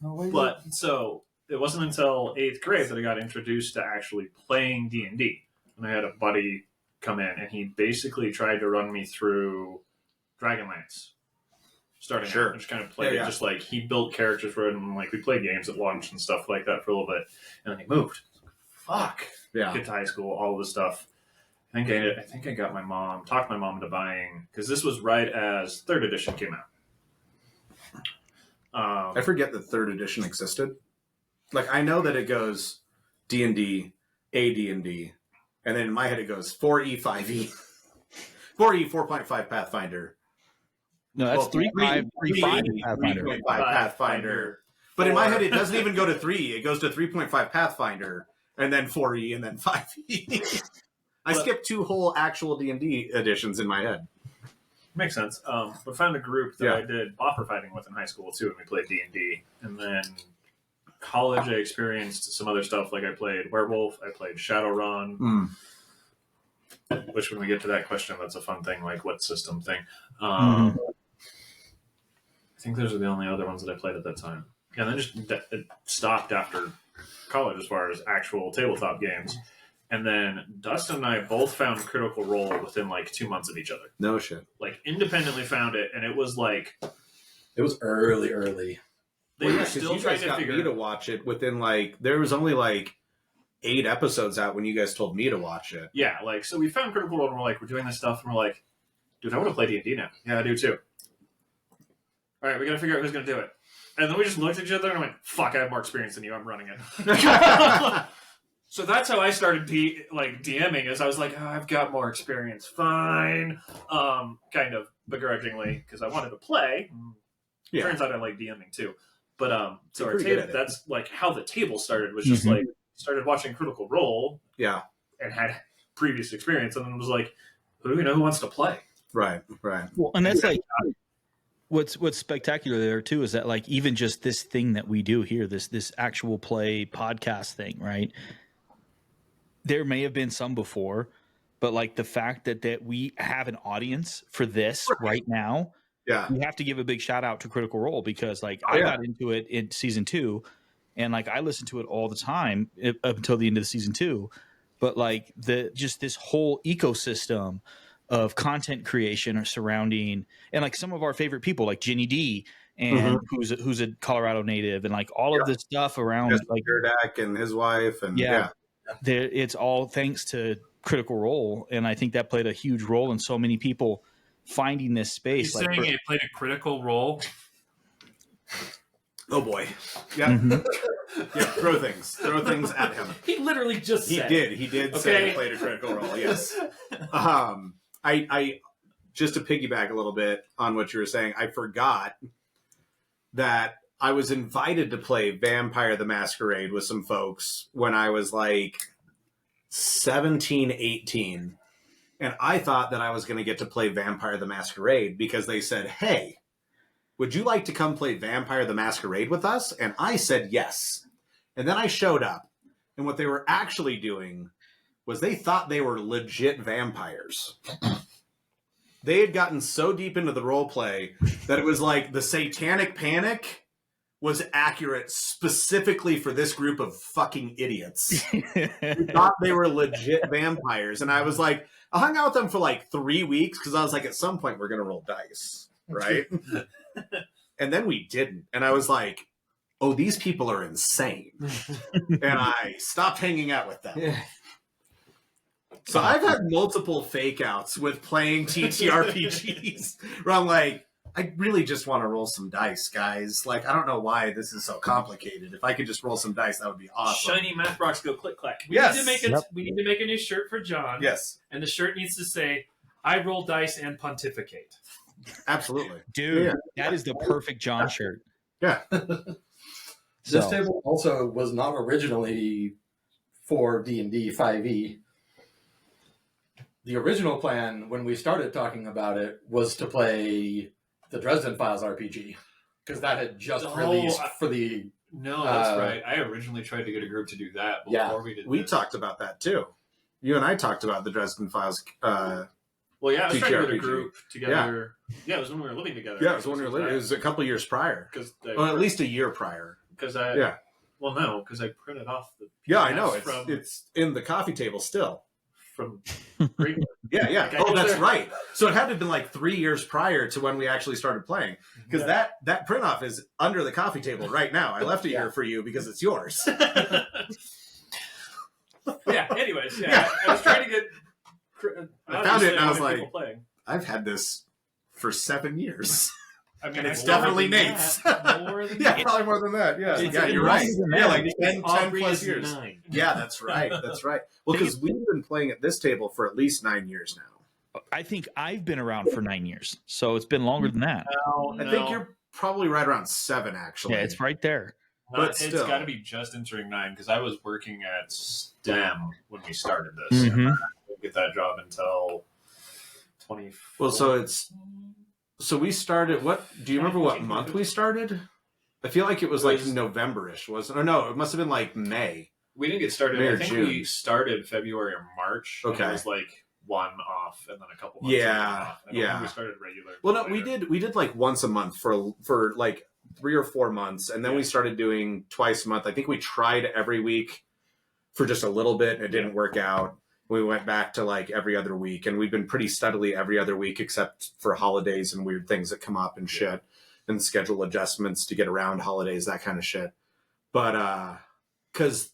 Speaker 5: Oh, wait,
Speaker 3: But so it wasn't until 8th grade that I got introduced to actually playing D&D. And I had a buddy come in, and he basically tried to run me through Dragonlance. Starting
Speaker 2: Sure.
Speaker 3: out, and just kind of played
Speaker 2: Yeah,
Speaker 3: it. Just like he built characters for it, and like we played games at lunch and stuff like that for a little bit. And then he moved. Fuck.
Speaker 2: Yeah.
Speaker 3: Get to high school, all of this stuff. I think I got talked my mom into buying, because this was right as 3rd edition came out.
Speaker 2: I forget that 3rd edition existed. Like I know that it goes D&D, AD&D, and then in my head it goes 4E, 5E, 4E, 4.5 Pathfinder.
Speaker 1: No, that's
Speaker 2: Well,
Speaker 1: 3.5 Pathfinder.
Speaker 2: 3.5 Pathfinder. But in my head, it doesn't even go to 3. It goes to 3.5 Pathfinder, and then 4E, and then 5E. I skipped 2 whole actual D&D editions in my head.
Speaker 3: Makes sense. But found a group that
Speaker 2: Yeah.
Speaker 3: I did boffer fighting with in high school too, and we played D&D. And then college, I experienced some other stuff. Like I played Werewolf, I played Shadowrun. Which, when we get to that question, that's a fun thing. Like what system thing? I think those are the only other ones that I played at that time. And then it stopped after college as far as actual tabletop games. And then Dustin and I both found Critical Role within like 2 months of each other.
Speaker 2: No shit.
Speaker 3: Like independently found it, and it was like
Speaker 7: It was early.
Speaker 3: they
Speaker 2: Well,
Speaker 3: were
Speaker 2: yeah, 'cause
Speaker 3: still
Speaker 2: you
Speaker 3: trying
Speaker 2: guys
Speaker 3: to
Speaker 2: got me to
Speaker 3: figure.
Speaker 2: watch it within like there was only like 8 episodes out when you guys told me to watch it.
Speaker 3: Yeah, like so we found Critical Role, and we're like, we're doing this stuff, and we're like, dude, I want to play D&D now. Yeah, I do too. All right, we got to figure out who's going to do it. And then we just looked at each other and went, fuck, I have more experience than you. I'm running it. So that's how I started DMing, is I was like, oh, I've got more experience. Fine. Kind of begrudgingly, because I wanted to play.
Speaker 2: Yeah.
Speaker 3: Turns out I like DMing too. But so
Speaker 2: You're
Speaker 3: our
Speaker 2: pretty good
Speaker 3: table,
Speaker 2: at it.
Speaker 3: that's like how the table started, was just like, started watching Critical Role
Speaker 2: Yeah.
Speaker 3: and had previous experience, and then was like, who wants to play?
Speaker 2: Right.
Speaker 1: Well, and that's like what's spectacular there too is that like even just this thing that we do here, this actual play podcast thing, right? There may have been some before, but like the fact that we have an audience for this right now,
Speaker 2: Yeah.
Speaker 1: we have to give a big shout out to Critical Role, because like
Speaker 2: Oh,
Speaker 1: I
Speaker 2: yeah.
Speaker 1: got into it in season 2, and like I listened to it all the time up until the end of the season 2. But like just this whole ecosystem of content creation surrounding, and like some of our favorite people like Ginny D, and who's a Colorado native, and like all of this stuff around
Speaker 2: Yes,
Speaker 1: like
Speaker 2: Gerdak and his wife, and
Speaker 1: Yeah. it's all thanks to Critical Role, and I think that played a huge role in so many people finding this space.
Speaker 4: he's saying it played a critical role.
Speaker 2: Oh boy. Yeah. Yeah. Throw things at him.
Speaker 4: He literally just
Speaker 2: He
Speaker 4: said
Speaker 2: did say
Speaker 4: Okay.
Speaker 2: he played a Critical Role. Yes. I just to piggyback a little bit on what you were saying, I forgot that I was invited to play Vampire the Masquerade with some folks when I was like 17, 18. And I thought that I was going to get to play Vampire the Masquerade because they said, hey, would you like to come play Vampire the Masquerade with us? And I said yes. And then I showed up. And what they were actually doing was they thought they were legit vampires. They had gotten so deep into the role play that it was like the Satanic Panic was accurate specifically for this group of fucking idiots who thought they were legit vampires. And I was like, I hung out with them for like 3 weeks because I was like, at some point we're going to roll dice, right? And then we didn't. And I was like, oh, these people are insane. And I stopped hanging out with them.
Speaker 5: Yeah.
Speaker 2: So I've had multiple fake outs with playing TTRPGs where I'm like, I really just want to roll some dice, guys. Like, I don't know why this is so complicated. If I could just roll some dice, that would be awesome.
Speaker 4: Shiny math rocks go click clack.
Speaker 2: Yes.
Speaker 4: We need to make a new shirt for John.
Speaker 2: Yes,
Speaker 4: And the shirt needs to say, I roll dice and pontificate.
Speaker 2: absolutely.
Speaker 1: Dude,
Speaker 2: Yeah.
Speaker 1: that is the perfect John shirt.
Speaker 2: Yeah.
Speaker 7: This table also was not originally for D&D 5e. The original plan, when we started talking about it, was to play the Dresden Files RPG, because that had just released for the...
Speaker 3: No, that's right. I originally tried to get a group to do that before
Speaker 7: Yeah.
Speaker 3: we did
Speaker 2: We
Speaker 3: this.
Speaker 2: talked about that too. You and I talked about the Dresden Files.
Speaker 3: Well, yeah, I was trying to get a
Speaker 2: TTRPG.
Speaker 3: group together. Yeah, it was when we were living together.
Speaker 2: Yeah, it was when we were living. It was a couple years prior.
Speaker 3: Because
Speaker 2: Well, at least a year prior.
Speaker 3: I
Speaker 2: Yeah.
Speaker 3: Well, no, because I printed off the
Speaker 2: Yeah, I know.
Speaker 3: PDFs
Speaker 2: It's in the coffee table still.
Speaker 3: from Greenwood.
Speaker 2: Yeah, yeah.
Speaker 3: Okay,
Speaker 2: Oh, that's
Speaker 3: there.
Speaker 2: right. So it had to have been like 3 years prior to when we actually started playing. Because that print off is under the coffee table right now. I left it here for you because it's yours.
Speaker 3: Yeah. Anyways, yeah, I was trying to get.
Speaker 2: I found it and I was
Speaker 3: obviously,
Speaker 2: like,
Speaker 3: people playing.
Speaker 2: I've had this for 7 years.
Speaker 3: I mean,
Speaker 2: And it's
Speaker 3: more
Speaker 2: definitely
Speaker 3: than
Speaker 2: Nate's.
Speaker 3: that, More than
Speaker 2: Yeah,
Speaker 3: that.
Speaker 2: probably more than that. Yeah,
Speaker 3: It's
Speaker 2: yeah, you're
Speaker 3: longer
Speaker 2: right.
Speaker 1: than
Speaker 2: Yeah,
Speaker 1: that.
Speaker 2: like 10
Speaker 3: Aubrey
Speaker 2: plus
Speaker 3: is
Speaker 2: years.
Speaker 3: 9.
Speaker 2: Yeah, that's right. That's right. Well, because we've been playing at this table for at least 9 years now.
Speaker 1: I think I've been around for 9 years, so it's been longer than that.
Speaker 2: I think you're probably right around 7, actually.
Speaker 1: Yeah, it's right there.
Speaker 2: but
Speaker 3: It's
Speaker 2: still.
Speaker 3: got to be just entering 9 because I was working at STEM when we started this.
Speaker 1: Mhm.
Speaker 3: I didn't get that job until 20.
Speaker 2: Well, so we started. What do you remember? What month we started? I feel like it was like November-ish, wasn't? Or no, it must have been like May.
Speaker 3: we didn't get started.
Speaker 2: May or
Speaker 3: I think
Speaker 2: June.
Speaker 3: we started February or March. and
Speaker 2: Okay.
Speaker 3: it was like 1 off and then a couple months.
Speaker 2: Yeah,
Speaker 3: off. I don't
Speaker 2: yeah.
Speaker 3: think we started regular.
Speaker 2: Well, no,
Speaker 3: later.
Speaker 2: we did like once a month for like 3 or 4 months, and then we started doing twice a month. I think we tried every week for just a little bit, and it didn't work out. We went back to like every other week, and we've been pretty steadily every other week, except for holidays and weird things that come up and shit, and schedule adjustments to get around holidays, that kind of shit. But because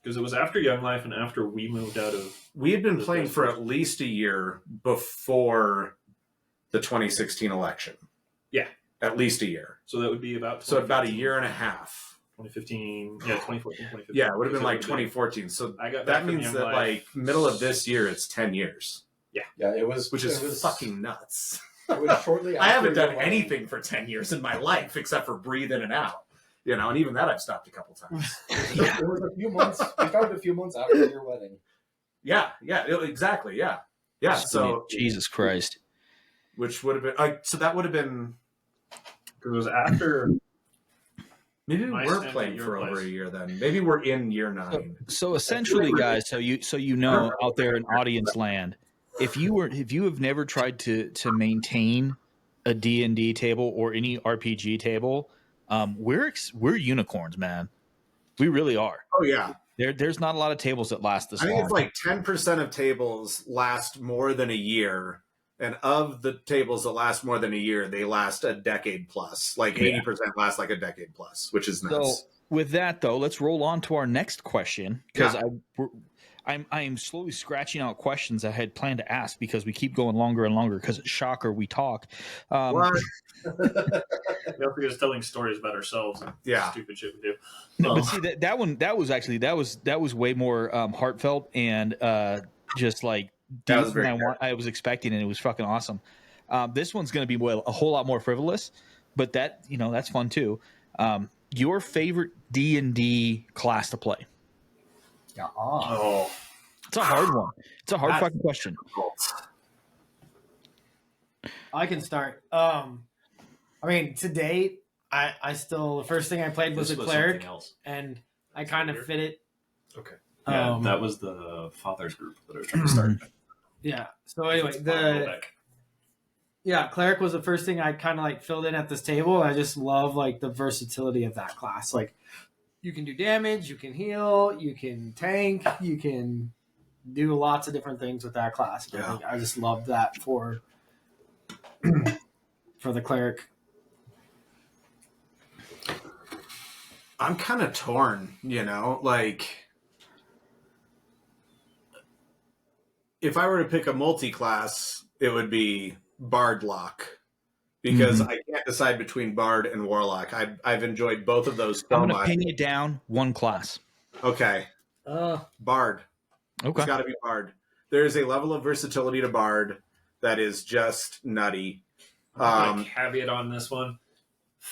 Speaker 3: Because it was after Young Life and after we moved out of.
Speaker 2: we had been playing for at least a year before the 2016 election.
Speaker 3: Yeah.
Speaker 2: At least a year.
Speaker 3: So that would be about.
Speaker 2: So about a year and a half.
Speaker 3: 2015. Yeah, 2014, 2015.
Speaker 2: Yeah, it would have been like
Speaker 3: So
Speaker 2: 2014. So
Speaker 3: I got back
Speaker 2: that
Speaker 3: from
Speaker 2: means
Speaker 3: Young
Speaker 2: that
Speaker 3: Life.
Speaker 2: like middle of this year, it's 10 years,
Speaker 7: Yeah, it was...
Speaker 2: which is
Speaker 7: it was,
Speaker 2: fucking nuts.
Speaker 7: It was shortly
Speaker 2: I haven't
Speaker 7: after
Speaker 2: done
Speaker 7: your wedding.
Speaker 2: anything for 10 years in my life except for breathe in and out. You know, and even that I've stopped a couple times.
Speaker 7: It was a few months... We started a few months after your wedding.
Speaker 2: Yeah, exactly. Yeah. Yeah. So,
Speaker 1: Jesus Christ.
Speaker 2: which would have been, so that would have been,
Speaker 3: Because it was after.
Speaker 2: maybe we
Speaker 3: My
Speaker 2: were
Speaker 3: stint
Speaker 2: playing
Speaker 3: at your
Speaker 2: for over
Speaker 3: place.
Speaker 2: a year then. Maybe we're in year 9.
Speaker 1: So essentially, guys, so you know out there in audience land, if you have never tried to maintain a D&D table or any RPG table, we're unicorns, man. We really are.
Speaker 2: Oh, yeah.
Speaker 1: There's not a lot of tables that last this
Speaker 2: I think
Speaker 1: long.
Speaker 2: it's like 10% of tables last more than a year. And of the tables that last more than a year, they last a decade plus. Like 80% last like a decade plus, which is nuts.
Speaker 1: So with that though, let's roll on to our next question because I am slowly scratching out questions I had planned to ask because we keep going longer and longer because shocker we talk.
Speaker 2: What?
Speaker 3: We also get us telling stories about ourselves and
Speaker 2: Yeah.
Speaker 3: stupid shit we do.
Speaker 1: No, but see that was way more heartfelt and just like
Speaker 2: That
Speaker 1: deep
Speaker 2: was very
Speaker 1: than I was expecting, and it was fucking awesome. This one's going to be a whole lot more frivolous, but that's fun too. Your favorite D&D class to play?
Speaker 3: Oh,
Speaker 1: It's a hard one. It's a hard
Speaker 2: That's
Speaker 1: fucking question.
Speaker 5: I can start. I mean, to date, I still the first thing I played was
Speaker 3: This
Speaker 5: a
Speaker 3: was
Speaker 5: cleric,
Speaker 3: something else.
Speaker 5: and I kind of
Speaker 3: weird.
Speaker 5: fit it.
Speaker 3: Okay. Yeah,
Speaker 5: Um,
Speaker 3: that was the father's group that I was trying to start.
Speaker 5: Yeah. So anyway, cleric was the first thing I kind of like filled in at this table. I just love like the versatility of that class. Like, you can do damage, you can heal, you can tank, you can do lots of different things with that class.
Speaker 2: Yeah.
Speaker 5: I think I just love that for the cleric.
Speaker 2: I'm kind of torn, like if I were to pick a multi-class, it would be Bard Lock because I can't decide between Bard and Warlock. I've enjoyed both of those so
Speaker 1: I'm going to
Speaker 2: much.
Speaker 1: pin you down one class.
Speaker 2: Okay, Bard.
Speaker 1: Okay.
Speaker 2: It's got to be Bard. There is a level of versatility to Bard that is just nutty.
Speaker 3: I'm gonna caveat on this one.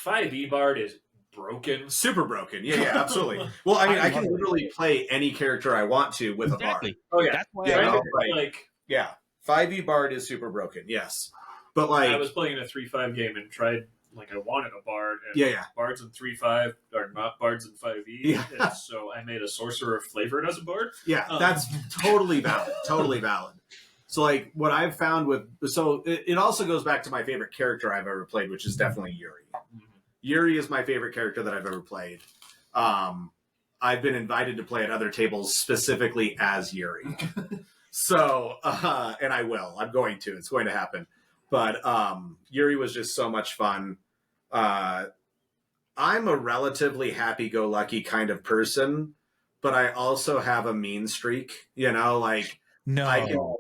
Speaker 3: 5e Bard is broken.
Speaker 2: Super broken. Yeah, absolutely. Well, I mean, I can literally play any character I want to with a Bard.
Speaker 3: Oh yeah,
Speaker 1: That's why
Speaker 2: Yeah,
Speaker 1: I
Speaker 2: no,
Speaker 1: love
Speaker 2: right. Yeah, 5e Bard is super broken. Yes, but like
Speaker 3: I was playing in a 3-5 game and tried I wanted a Bard. And
Speaker 2: Yeah.
Speaker 3: Bards in 3-5 are not Bards in 5e.
Speaker 2: Yeah.
Speaker 3: And so I made a Sorcerer flavored as a Bard.
Speaker 2: Yeah, that's totally valid. Totally valid. So, like, what I've found it also goes back to my favorite character I've ever played, which is definitely Yuri. Yuri is my favorite character that I've ever played. I've been invited to play at other tables specifically as Yuri. So, and I will. I'm going to. It's going to happen. But Yuri was just so much fun. I'm a relatively happy-go-lucky kind of person, but I also have a mean streak, like
Speaker 1: No.
Speaker 2: I know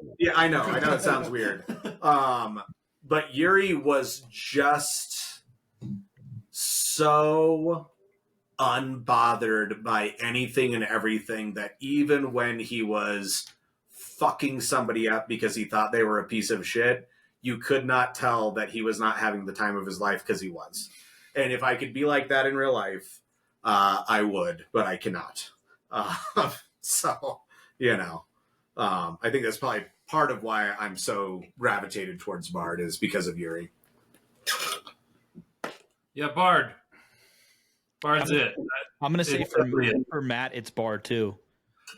Speaker 2: it sounds weird. But Yuri was just so unbothered by anything and everything that even when he was fucking somebody up because he thought they were a piece of shit, you could not tell that he was not having the time of his life because he was. And if I could be like that in real life, I would, but I cannot. So, I think that's probably part of why I'm so gravitated towards Bard is because of Yuri.
Speaker 4: Yeah, Bard. Bard's it.
Speaker 1: I'm going to say
Speaker 4: It's definitely it.
Speaker 1: for Matt, it's Bard too.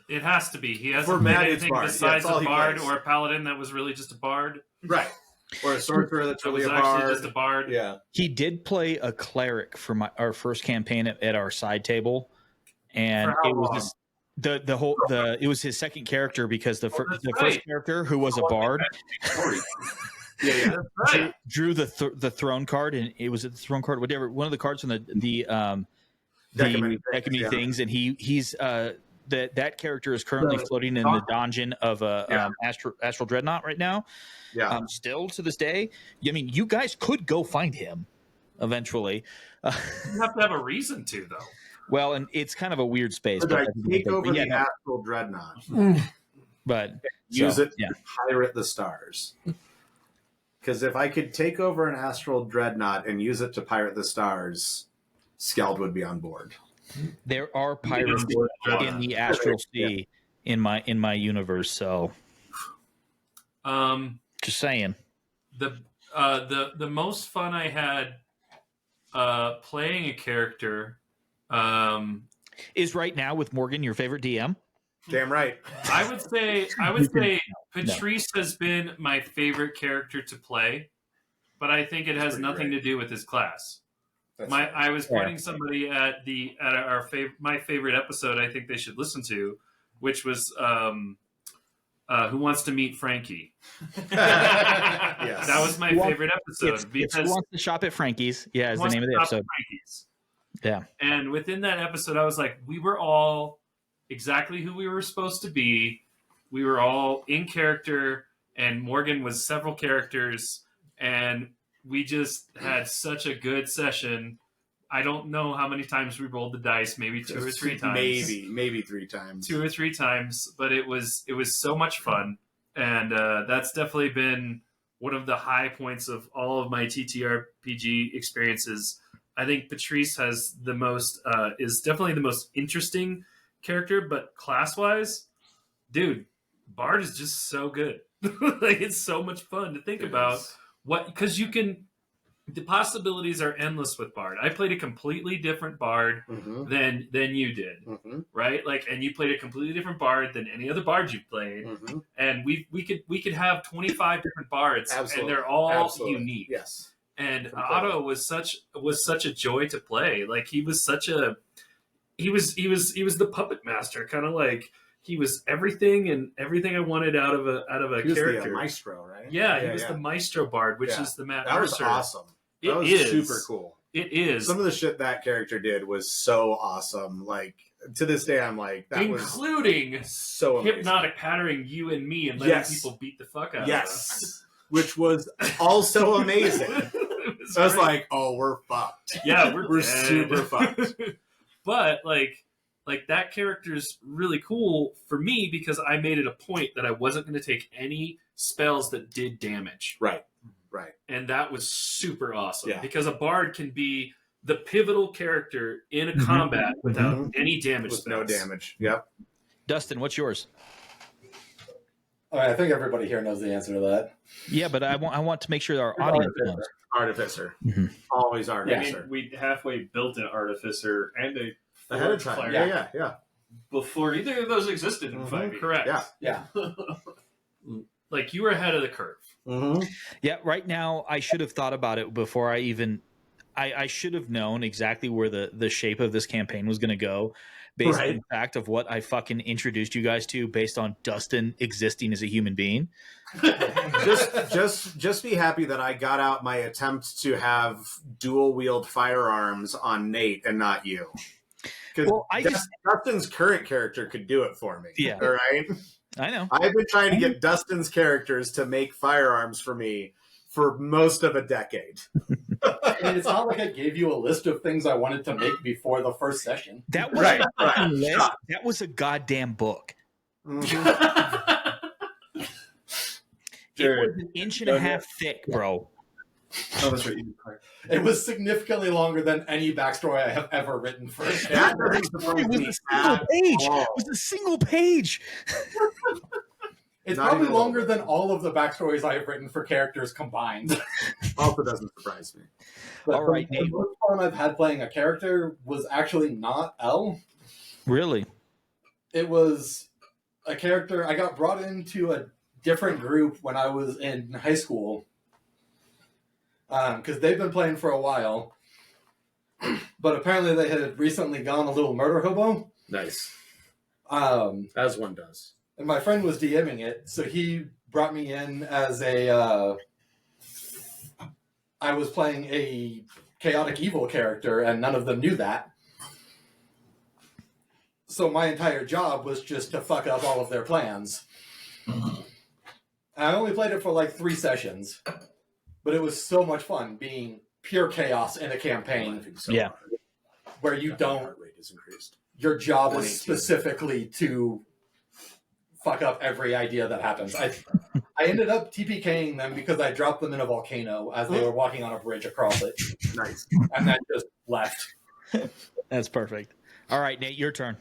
Speaker 4: It has to be. He hasn't
Speaker 2: For
Speaker 4: played
Speaker 2: Matt, it's
Speaker 4: anything
Speaker 2: Bard. Yeah,
Speaker 4: besides
Speaker 2: that's all
Speaker 4: a
Speaker 2: he
Speaker 4: Bard
Speaker 2: plays.
Speaker 4: or a Paladin that was really just a Bard.
Speaker 2: Right. Or a sorcerer that's
Speaker 4: That
Speaker 2: really
Speaker 4: was
Speaker 2: a
Speaker 4: actually
Speaker 2: Bard.
Speaker 4: just a Bard.
Speaker 2: Yeah.
Speaker 1: He did play a cleric for our first campaign at our side table, and
Speaker 4: For how
Speaker 1: it was
Speaker 4: long?
Speaker 1: it was his second character because the
Speaker 4: that's
Speaker 1: first
Speaker 4: right.
Speaker 1: character who was a bard
Speaker 2: Yeah.
Speaker 4: That's right.
Speaker 1: drew the throne card, and it was the throne card, whatever, one of the cards from the
Speaker 2: Deck of many
Speaker 1: deck of many
Speaker 2: things, yeah.
Speaker 1: things, and he's that character is currently floating in the dungeon of Astral Dreadnought right now.
Speaker 2: Yeah.
Speaker 1: Still to this day, I mean, you guys could go find him eventually.
Speaker 4: You have to have a reason to, though.
Speaker 1: Well, and it's kind of a weird space.
Speaker 2: Could I take over the Astral Dreadnought?
Speaker 1: But
Speaker 2: Use it
Speaker 1: yeah.
Speaker 2: to pirate the stars. Because if I could take over an Astral Dreadnought and use it to pirate the stars, Skeld would be on board.
Speaker 1: There are pirates in the Astral Sea in my universe, so just saying.
Speaker 4: The most fun I had playing a character
Speaker 1: Is right now with Morgan your favorite DM?
Speaker 2: Damn right.
Speaker 4: I would say Patrice has been my favorite character to play, but I think it has nothing to do with his class. I was pointing somebody at my favorite episode I think they should listen to, which was Who Wants to Meet Frankie?
Speaker 2: Yes.
Speaker 4: That was my favorite episode
Speaker 1: It's Who Wants to Shop at Frankie's. Yeah, is the name of the episode. Yeah.
Speaker 4: And within that episode, I was like, we were all exactly who we were supposed to be. We were all in character, and Morgan was several characters, and we just had such a good session. I don't know how many times we rolled the dice, maybe 2 or 3 times.
Speaker 2: Maybe 3 times.
Speaker 4: 2 or 3 times, but it was so much fun. And that's definitely been one of the high points of all of my TTRPG experiences. I think Patrice has is definitely the most interesting character, but class-wise, dude, Bard is just so good. Like it's so much fun to think about what because you can. The possibilities are endless with Bard. I played a completely different Bard than you did, right? Like, and you played a completely different Bard than any other Bard you played, and we could have 25 different Bards, and they're all unique.
Speaker 2: Yes,
Speaker 4: and
Speaker 2: completely.
Speaker 4: Otto was such a joy to play. Like he was he was the puppet master, kind of like. He was everything I wanted out of a
Speaker 2: he
Speaker 4: character.
Speaker 2: Was the maestro, right?
Speaker 4: Yeah, he was the maestro bard, which is the Matt
Speaker 2: That was
Speaker 4: Mercer.
Speaker 2: awesome. That was super cool.
Speaker 4: It is.
Speaker 2: Some of the shit that character did was so awesome. Like to this day, I'm like that
Speaker 4: including
Speaker 2: was so amazing.
Speaker 4: Hypnotic patterning you and me and letting people beat the fuck out of us.
Speaker 2: Which was also amazing. I was like, oh, we're fucked.
Speaker 4: Yeah,
Speaker 2: we're super fucked.
Speaker 4: But like that character's really cool for me because I made it a point that I wasn't going to take any spells that did damage.
Speaker 2: Right.
Speaker 4: And that was super awesome because a bard can be the pivotal character in a combat without any damage
Speaker 2: With
Speaker 4: spells.
Speaker 2: no damage. Yep.
Speaker 1: Dustin, what's yours?
Speaker 7: All right, I think everybody here knows the answer to that.
Speaker 1: Yeah, but I want to make sure our audience knows.
Speaker 2: Artificer. Always Artificer.
Speaker 3: I mean, we halfway built an Artificer and a
Speaker 2: ahead of time.
Speaker 3: Player
Speaker 2: Yeah.
Speaker 3: before either of those existed in 5e.
Speaker 4: Correct.
Speaker 7: Yeah.
Speaker 4: Like you were ahead of the curve.
Speaker 1: Yeah, right now I should have thought about it before I even I should have known exactly where the shape of this campaign was going to go based on the fact of what I fucking introduced you guys to based on Dustin existing as a human being.
Speaker 2: just be happy that I got out my attempt to have dual wield firearms on Nate and not you. Because Dustin's current character could do it for me.
Speaker 1: Yeah.
Speaker 2: All right.
Speaker 1: I know.
Speaker 2: I've been trying to get Dustin's characters to make firearms for me for most of a decade.
Speaker 7: And it's not like I gave you a list of things I wanted to make before the first session.
Speaker 1: That was a fucking list. That was a goddamn book. It was an inch and a half thick, bro.
Speaker 3: Oh, that's right.
Speaker 7: It was significantly longer than any backstory I have ever written for it.
Speaker 2: That doesn't surprise
Speaker 1: It was
Speaker 2: me
Speaker 1: a single
Speaker 2: at
Speaker 1: page.
Speaker 2: all.
Speaker 1: It was a single page.
Speaker 7: It's
Speaker 2: Not
Speaker 7: probably
Speaker 2: even
Speaker 7: longer than all of the backstories I have written for characters combined.
Speaker 2: Also doesn't surprise me.
Speaker 7: But
Speaker 1: All right,
Speaker 7: the
Speaker 1: Nate.
Speaker 7: most fun I've had playing a character was actually not L.
Speaker 1: Really?
Speaker 7: It was a character I got brought into a different group when I was in high school. Because they've been playing for a while. But apparently they had recently gone a little murder hobo.
Speaker 2: Nice.
Speaker 7: As
Speaker 2: one does.
Speaker 7: And my friend was DMing it, so he brought me in as a... I was playing a chaotic evil character, and none of them knew that. So my entire job was just to fuck up all of their plans. And I only played it for like 3 sessions. But it was so much fun being pure chaos in a campaign where you don't...
Speaker 2: Heart rate is increased.
Speaker 7: Your job
Speaker 2: 118.
Speaker 7: is specifically to fuck up every idea that happens. I ended up TPKing them because I dropped them in a volcano as they were walking on a bridge across it.
Speaker 2: Nice.
Speaker 7: And then just left.
Speaker 1: That's perfect. All right, Nate, your turn.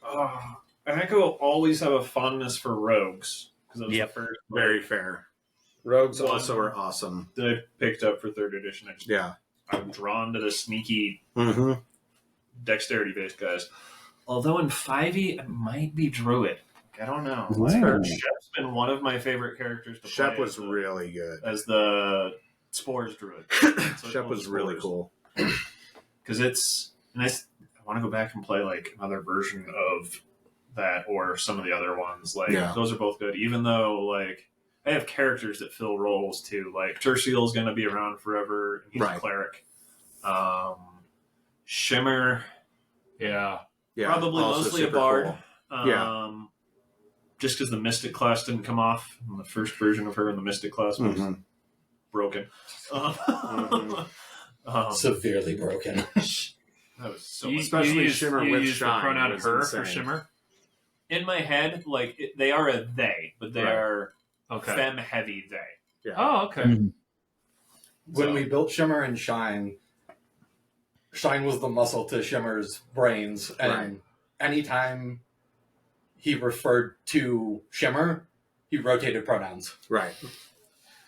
Speaker 3: I think I will always have a fondness for rogues. Because it was the first
Speaker 2: Very fair. Rogues also are awesome.
Speaker 3: that I picked up for 3rd edition. I'm drawn to the sneaky dexterity-based guys. Although in 5e, it might be Druid. I don't know. Shep's been one of my favorite characters to play.
Speaker 2: Shep was really good.
Speaker 3: As the Spores Druid.
Speaker 2: Shep was really cool.
Speaker 3: Because it's... And I want to go back and play like another version of that or some of the other ones. Like those are both good. Even though like I have characters that fill roles too. Like Terseal's going to be around forever. He's a cleric. Shimmer, probably mostly a bard.
Speaker 2: Cool.
Speaker 3: Just because the Mystic class didn't come off. The first version of her in the Mystic class was broken.
Speaker 7: Severely broken.
Speaker 3: That was so
Speaker 4: You,
Speaker 3: much.
Speaker 2: Especially
Speaker 4: you
Speaker 2: Shimmer
Speaker 4: use,
Speaker 2: with
Speaker 4: you use
Speaker 2: Shine
Speaker 4: the pronoun
Speaker 2: was
Speaker 4: her
Speaker 2: insane.
Speaker 4: for Shimmer.
Speaker 3: In my head, like they are a they, but they are
Speaker 4: Okay.
Speaker 3: femme heavy they.
Speaker 4: Oh, okay.
Speaker 7: When we built Shimmer and Shine, Shine was the muscle to Shimmer's brains. And anytime he referred to Shimmer, he rotated pronouns.
Speaker 2: Right.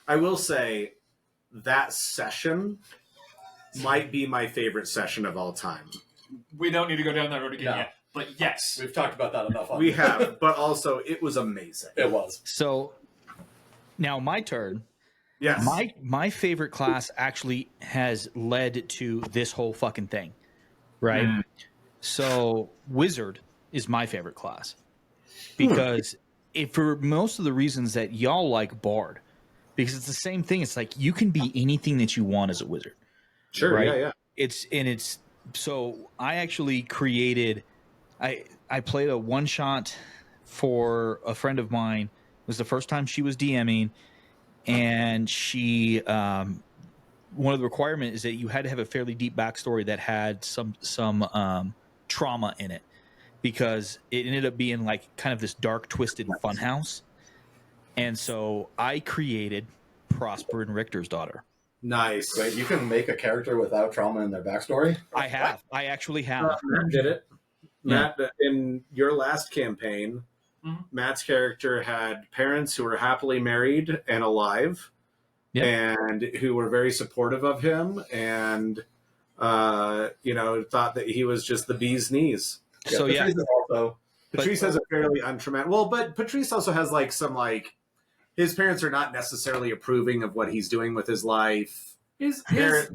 Speaker 2: I will say that session might be my favorite session of all time.
Speaker 3: We don't need to go down that road again
Speaker 7: No.
Speaker 3: yet. But yes.
Speaker 7: We've talked about that enough.
Speaker 2: We have, but also it was amazing.
Speaker 7: It was.
Speaker 1: So now my turn.
Speaker 2: Yes.
Speaker 1: My favorite class actually has led to this whole fucking thing, right? So Wizard is my favorite class because for most of the reasons that y'all like Bard, because it's the same thing. It's like you can be anything that you want as a wizard.
Speaker 2: Sure.
Speaker 1: Right?
Speaker 2: Yeah.
Speaker 1: So I actually created. I played a one shot for a friend of mine. It was the first time she was DMing. And she, one of the requirements is that you had to have a fairly deep backstory that had some trauma in it, because it ended up being like kind of this dark, twisted funhouse. And so I created Prosper and Richter's daughter.
Speaker 2: Nice.
Speaker 7: Wait, you can make a character without trauma in their backstory?
Speaker 1: I have. I actually have.
Speaker 2: Matt did it. Matt, in your last campaign, Matt's character had parents who were happily married and alive, and who were very supportive of him, and thought that he was just the bee's knees.
Speaker 1: So yeah,
Speaker 2: Patrice has a fairly untraumatic. Well, but Patrice also has like some his parents are not necessarily approving of what he's doing with his life.
Speaker 4: His dad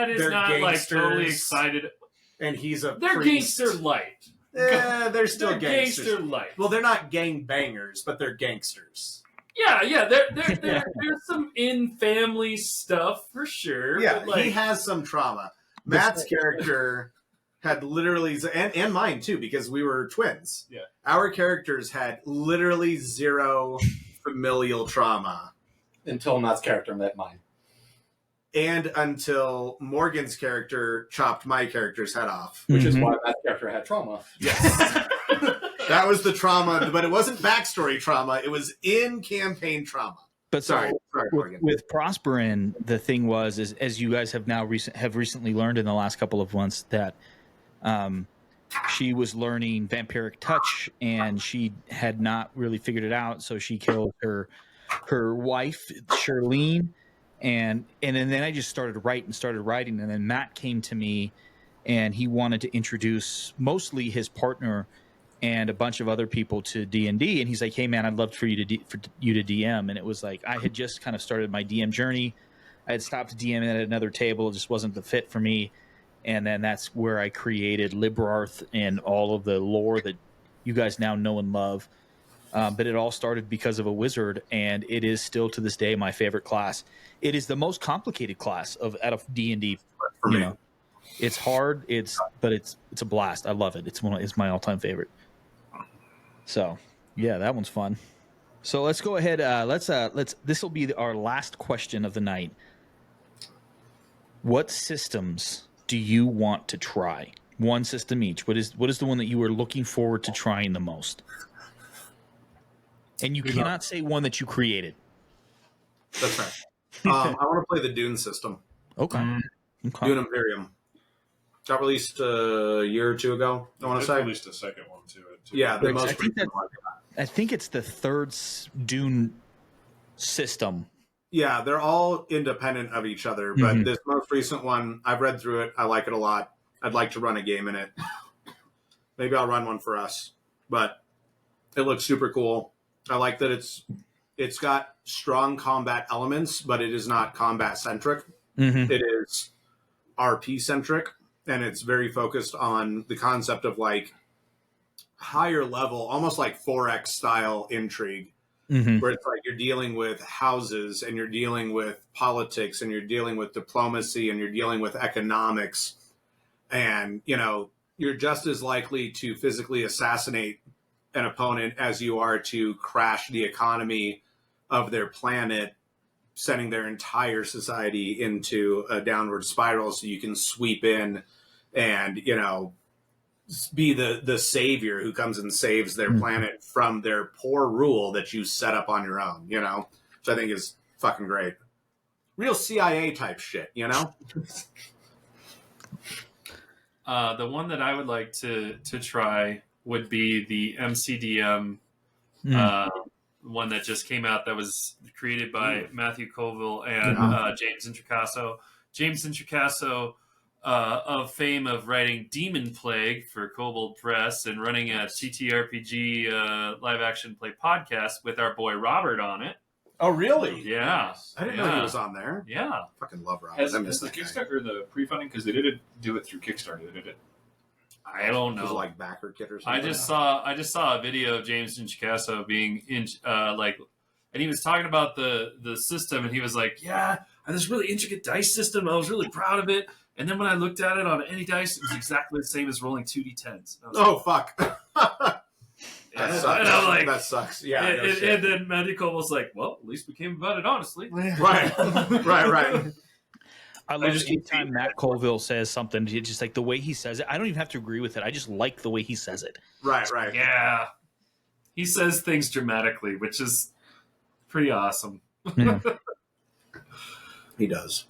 Speaker 4: is not like totally excited,
Speaker 2: and he's a
Speaker 4: they're
Speaker 2: priest.
Speaker 4: gangster light.
Speaker 2: They're still gangsters.
Speaker 4: Gangster light.
Speaker 2: Well, they're not gang bangers, but they're gangsters.
Speaker 4: Yeah. There's some in family stuff for sure.
Speaker 2: Yeah,
Speaker 4: but
Speaker 2: he has some trauma. Matt's character had literally, and mine too, because we were twins.
Speaker 3: Yeah,
Speaker 2: our characters had literally zero familial trauma
Speaker 7: until Matt's character met mine.
Speaker 2: And until Morgan's character chopped my character's head off.
Speaker 7: Which is why Matt's character had trauma.
Speaker 2: Yes. That was the trauma, but it wasn't backstory trauma. It was in-campaign trauma.
Speaker 1: But
Speaker 2: sorry, Morgan.
Speaker 1: With Prosperin, the thing was, is as you guys have now recently learned in the last couple of months, that she was learning vampiric touch, and she had not really figured it out, so she killed her wife, Charlene. And then I just started writing, and then Matt came to me, and he wanted to introduce mostly his partner and a bunch of other people to D&D, and he's like, "Hey man, I'd love for you to DM." And it was like I had just kind of started my DM journey. I had stopped DMing at another table; it just wasn't the fit for me. And then that's where I created Librarth and all of the lore that you guys now know and love. But it all started because of a wizard, and it is still to this day my favorite class. It is the most complicated class out of D&D. You know, it's hard. But it's a blast. I love it. It's my all-time favorite. So yeah, that one's fun. So let's go ahead. This will be our last question of the night. What systems do you want to try? One system each. What is the one that you are looking forward to trying the most? And you cannot say one that you created.
Speaker 2: That's right. I want to play the Dune system.
Speaker 1: Okay.
Speaker 2: Dune Imperium. Got released a year or two ago, I want to say.
Speaker 3: Released a second one to it. Too.
Speaker 2: Yeah, the most recent one.
Speaker 1: I think it's the third Dune system.
Speaker 2: Yeah, they're all independent of each other, but this most recent one, I've read through it. I like it a lot. I'd like to run a game in it. Maybe I'll run one for us. But it looks super cool. I like that it's got strong combat elements, but it is not combat centric. It is RP centric, and it's very focused on the concept of like higher level, almost like 4X style intrigue, where it's like you're dealing with houses, and you're dealing with politics, and you're dealing with diplomacy, and you're dealing with economics, and you're just as likely to physically assassinate an opponent as you are to crash the economy of their planet, sending their entire society into a downward spiral so you can sweep in and, be the savior who comes and saves their planet from their poor rule that you set up on your own, which I think is fucking great. Real CIA type shit,
Speaker 4: The one that I would like to try would be the MCDM
Speaker 1: Mm.
Speaker 4: one that just came out that was created by Matthew Colville and James Introcaso. James Introcaso, of fame of writing Demon Plague for Kobold Press and running a ttrrpg live action play podcast with our boy Robert on it.
Speaker 2: Oh, really?
Speaker 4: Yeah.
Speaker 2: I didn't know he was on there.
Speaker 4: Yeah.
Speaker 2: Fucking love Robert.
Speaker 3: Has
Speaker 2: I miss
Speaker 3: the
Speaker 2: that guy.
Speaker 3: Kickstarter, the pre-funding, because they didn't do it through Kickstarter, they did it.
Speaker 4: I don't
Speaker 2: Was it
Speaker 4: know.
Speaker 2: like backer kit or
Speaker 4: I
Speaker 2: something?
Speaker 4: just saw a video of James Introcaso being in and he was talking about the system, and he was like, "Yeah, I had this really intricate dice system. I was really proud of it. And then when I looked at it on any dice, it was exactly the same as rolling 2d10s."
Speaker 2: Oh, fuck.
Speaker 4: And
Speaker 2: That sucks.
Speaker 4: I'm like,
Speaker 2: that sucks. Yeah.
Speaker 4: and,
Speaker 2: no
Speaker 4: and,
Speaker 2: shit.
Speaker 4: and then Medical was like, "Well, at least we came about it honestly."
Speaker 2: Right. right.
Speaker 1: I love
Speaker 3: just
Speaker 1: anytime Matt Colville says something, just like the way he says it. I don't even have to agree with it. I just like the way he says it.
Speaker 2: Right.
Speaker 4: Yeah, he says things dramatically, which is pretty awesome.
Speaker 2: He does.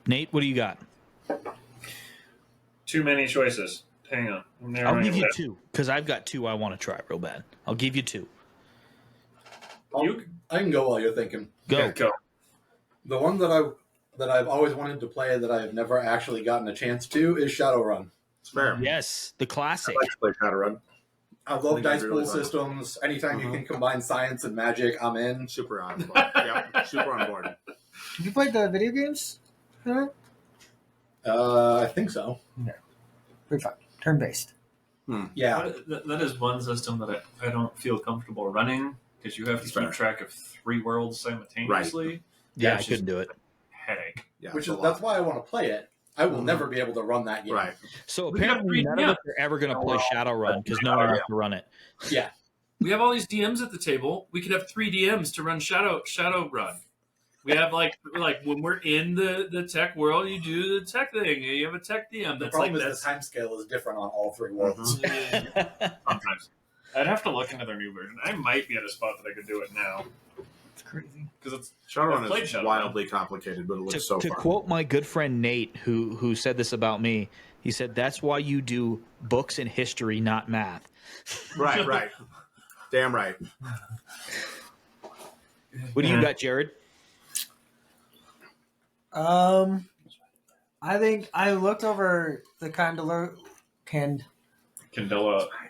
Speaker 1: Nate, what do you got?
Speaker 3: Too many choices. Hang on.
Speaker 1: I'll give you two because I've got two I want to try real bad. I'll give you two.
Speaker 7: I can go while you're thinking.
Speaker 1: Go.
Speaker 3: Yeah, go.
Speaker 7: The one that I've always wanted to play that I've never actually gotten a chance to is Shadowrun.
Speaker 2: It's fair.
Speaker 1: Yes, the classic.
Speaker 2: I like to play Shadowrun.
Speaker 7: I love
Speaker 2: think
Speaker 7: dice
Speaker 2: it'd be really
Speaker 7: pool
Speaker 2: fun.
Speaker 7: systems. Anytime you
Speaker 2: Mhm.
Speaker 7: can combine science and magic, I'm in.
Speaker 2: Super on board. Yeah, super on board.
Speaker 5: Have you played the video games? Huh?
Speaker 7: I think so.
Speaker 5: Pretty fun. Turn based.
Speaker 7: Yeah.
Speaker 3: That is one system that I don't feel comcomfortable running because you have to
Speaker 2: That's
Speaker 3: keep
Speaker 2: fair.
Speaker 3: track of 3 worlds simultaneously.
Speaker 1: Yeah, I
Speaker 3: Which is
Speaker 1: couldn't do it.
Speaker 3: Headache.
Speaker 2: Yeah,
Speaker 7: Which
Speaker 2: it's
Speaker 7: is
Speaker 2: a
Speaker 7: that's
Speaker 2: lot.
Speaker 7: why I want to play it. I will
Speaker 2: Mhm.
Speaker 7: never be able to run that game.
Speaker 2: Right.
Speaker 1: So
Speaker 4: We got
Speaker 1: apparently
Speaker 4: three-
Speaker 1: none
Speaker 4: yeah.
Speaker 1: of us are ever going to play Shadowrun because no one wants to run it.
Speaker 7: Yeah.
Speaker 4: We have all these DMs at the table. We could have 3 DMs to run Shadow Run. We have like when we're in the tech world, you do the tech thing. You have a tech DM.
Speaker 7: The
Speaker 4: That's like
Speaker 7: problem is
Speaker 4: that's
Speaker 7: the time scale is different on all 3 worlds.
Speaker 3: Sometimes. I'd have to look into their new version. I might be at a spot that I could do it now
Speaker 5: It's crazy.
Speaker 3: because it's
Speaker 2: Shadowrun
Speaker 3: I've played
Speaker 2: is
Speaker 3: Shadowrun.
Speaker 2: wildly complicated, but it looks so
Speaker 1: to
Speaker 2: fun.
Speaker 1: quote my good friend Nate, who said this about me, he said, "That's why you do books and history, not math."
Speaker 2: Right. Damn right.
Speaker 1: What do you got, Jared?
Speaker 5: I think I looked over the
Speaker 3: Candela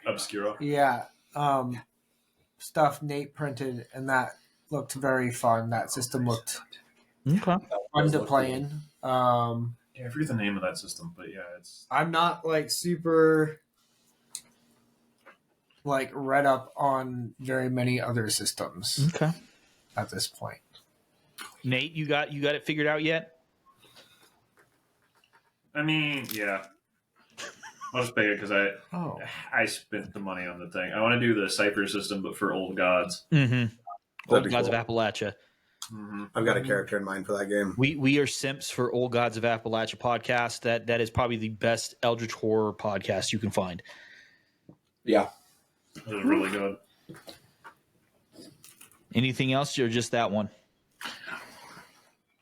Speaker 3: Obscura.
Speaker 5: stuff Nate printed, and that looked very fun. That system looked
Speaker 1: Okay.
Speaker 5: fun to play in.
Speaker 3: Yeah, I forget the name of that system, but yeah, it's
Speaker 5: I'm not like super like read up on very many other systems
Speaker 1: Okay.
Speaker 5: at this point.
Speaker 1: Nate, you got it figured out yet?
Speaker 3: I mean, yeah. I'll just pay it because
Speaker 5: Oh,
Speaker 3: I spent the money on the thing. I want to do the Cypher system, but for old gods.
Speaker 1: Mm-hmm. Old
Speaker 2: be
Speaker 1: Gods
Speaker 2: cool.
Speaker 1: of Appalachia.
Speaker 3: Mm-hmm.
Speaker 2: I've got a character in mind for that game.
Speaker 1: We are simps for Old Gods of Appalachia podcast. That is probably the best Eldritch horror podcast you can find.
Speaker 7: Yeah.
Speaker 3: It was really good.
Speaker 1: Anything else or just that one?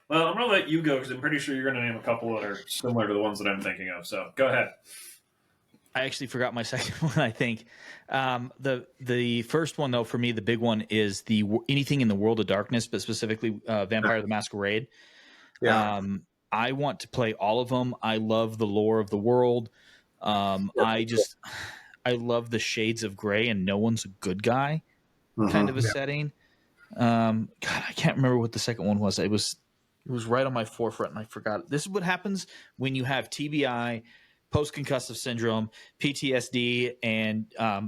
Speaker 3: Well, I'm going to let you go because I'm pretty sure you're going to name a couple that are similar to the ones that I'm thinking of. So go ahead.
Speaker 1: I actually forgot my second one. I think the first one though for me, the big one is the anything in the World of Darkness, but specifically Vampire the Masquerade.
Speaker 2: Yeah.
Speaker 1: I want to play all of them. I love the lore of the world. I love the shades of gray and no one's a good guy kind of a setting. God, I can't remember what the second one was. It was right on my forefront and I forgot. This is what happens when you have TBI, post-concussive syndrome, PTSD, and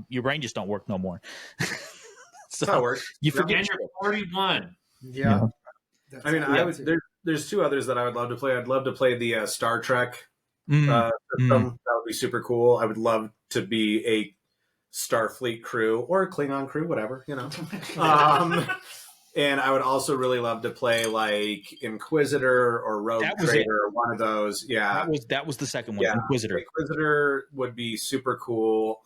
Speaker 1: your brain just don't work no more. So
Speaker 2: That works.
Speaker 1: you
Speaker 2: Yeah.
Speaker 1: forget.
Speaker 4: and you're 41.
Speaker 5: yeah.
Speaker 2: I mean, there's 2 others that I would love to play. I'd love to play the Star Trek
Speaker 1: Mm,
Speaker 2: system. That would be super cool. I would love to be a Starfleet crew or a Klingon crew, whatever, you know. And I would also really love to play like Inquisitor or Rogue
Speaker 1: That was
Speaker 2: Trader or one of those. Yeah.
Speaker 1: that was the second one,
Speaker 2: Yeah.
Speaker 1: Inquisitor.
Speaker 2: Inquisitor would be super cool.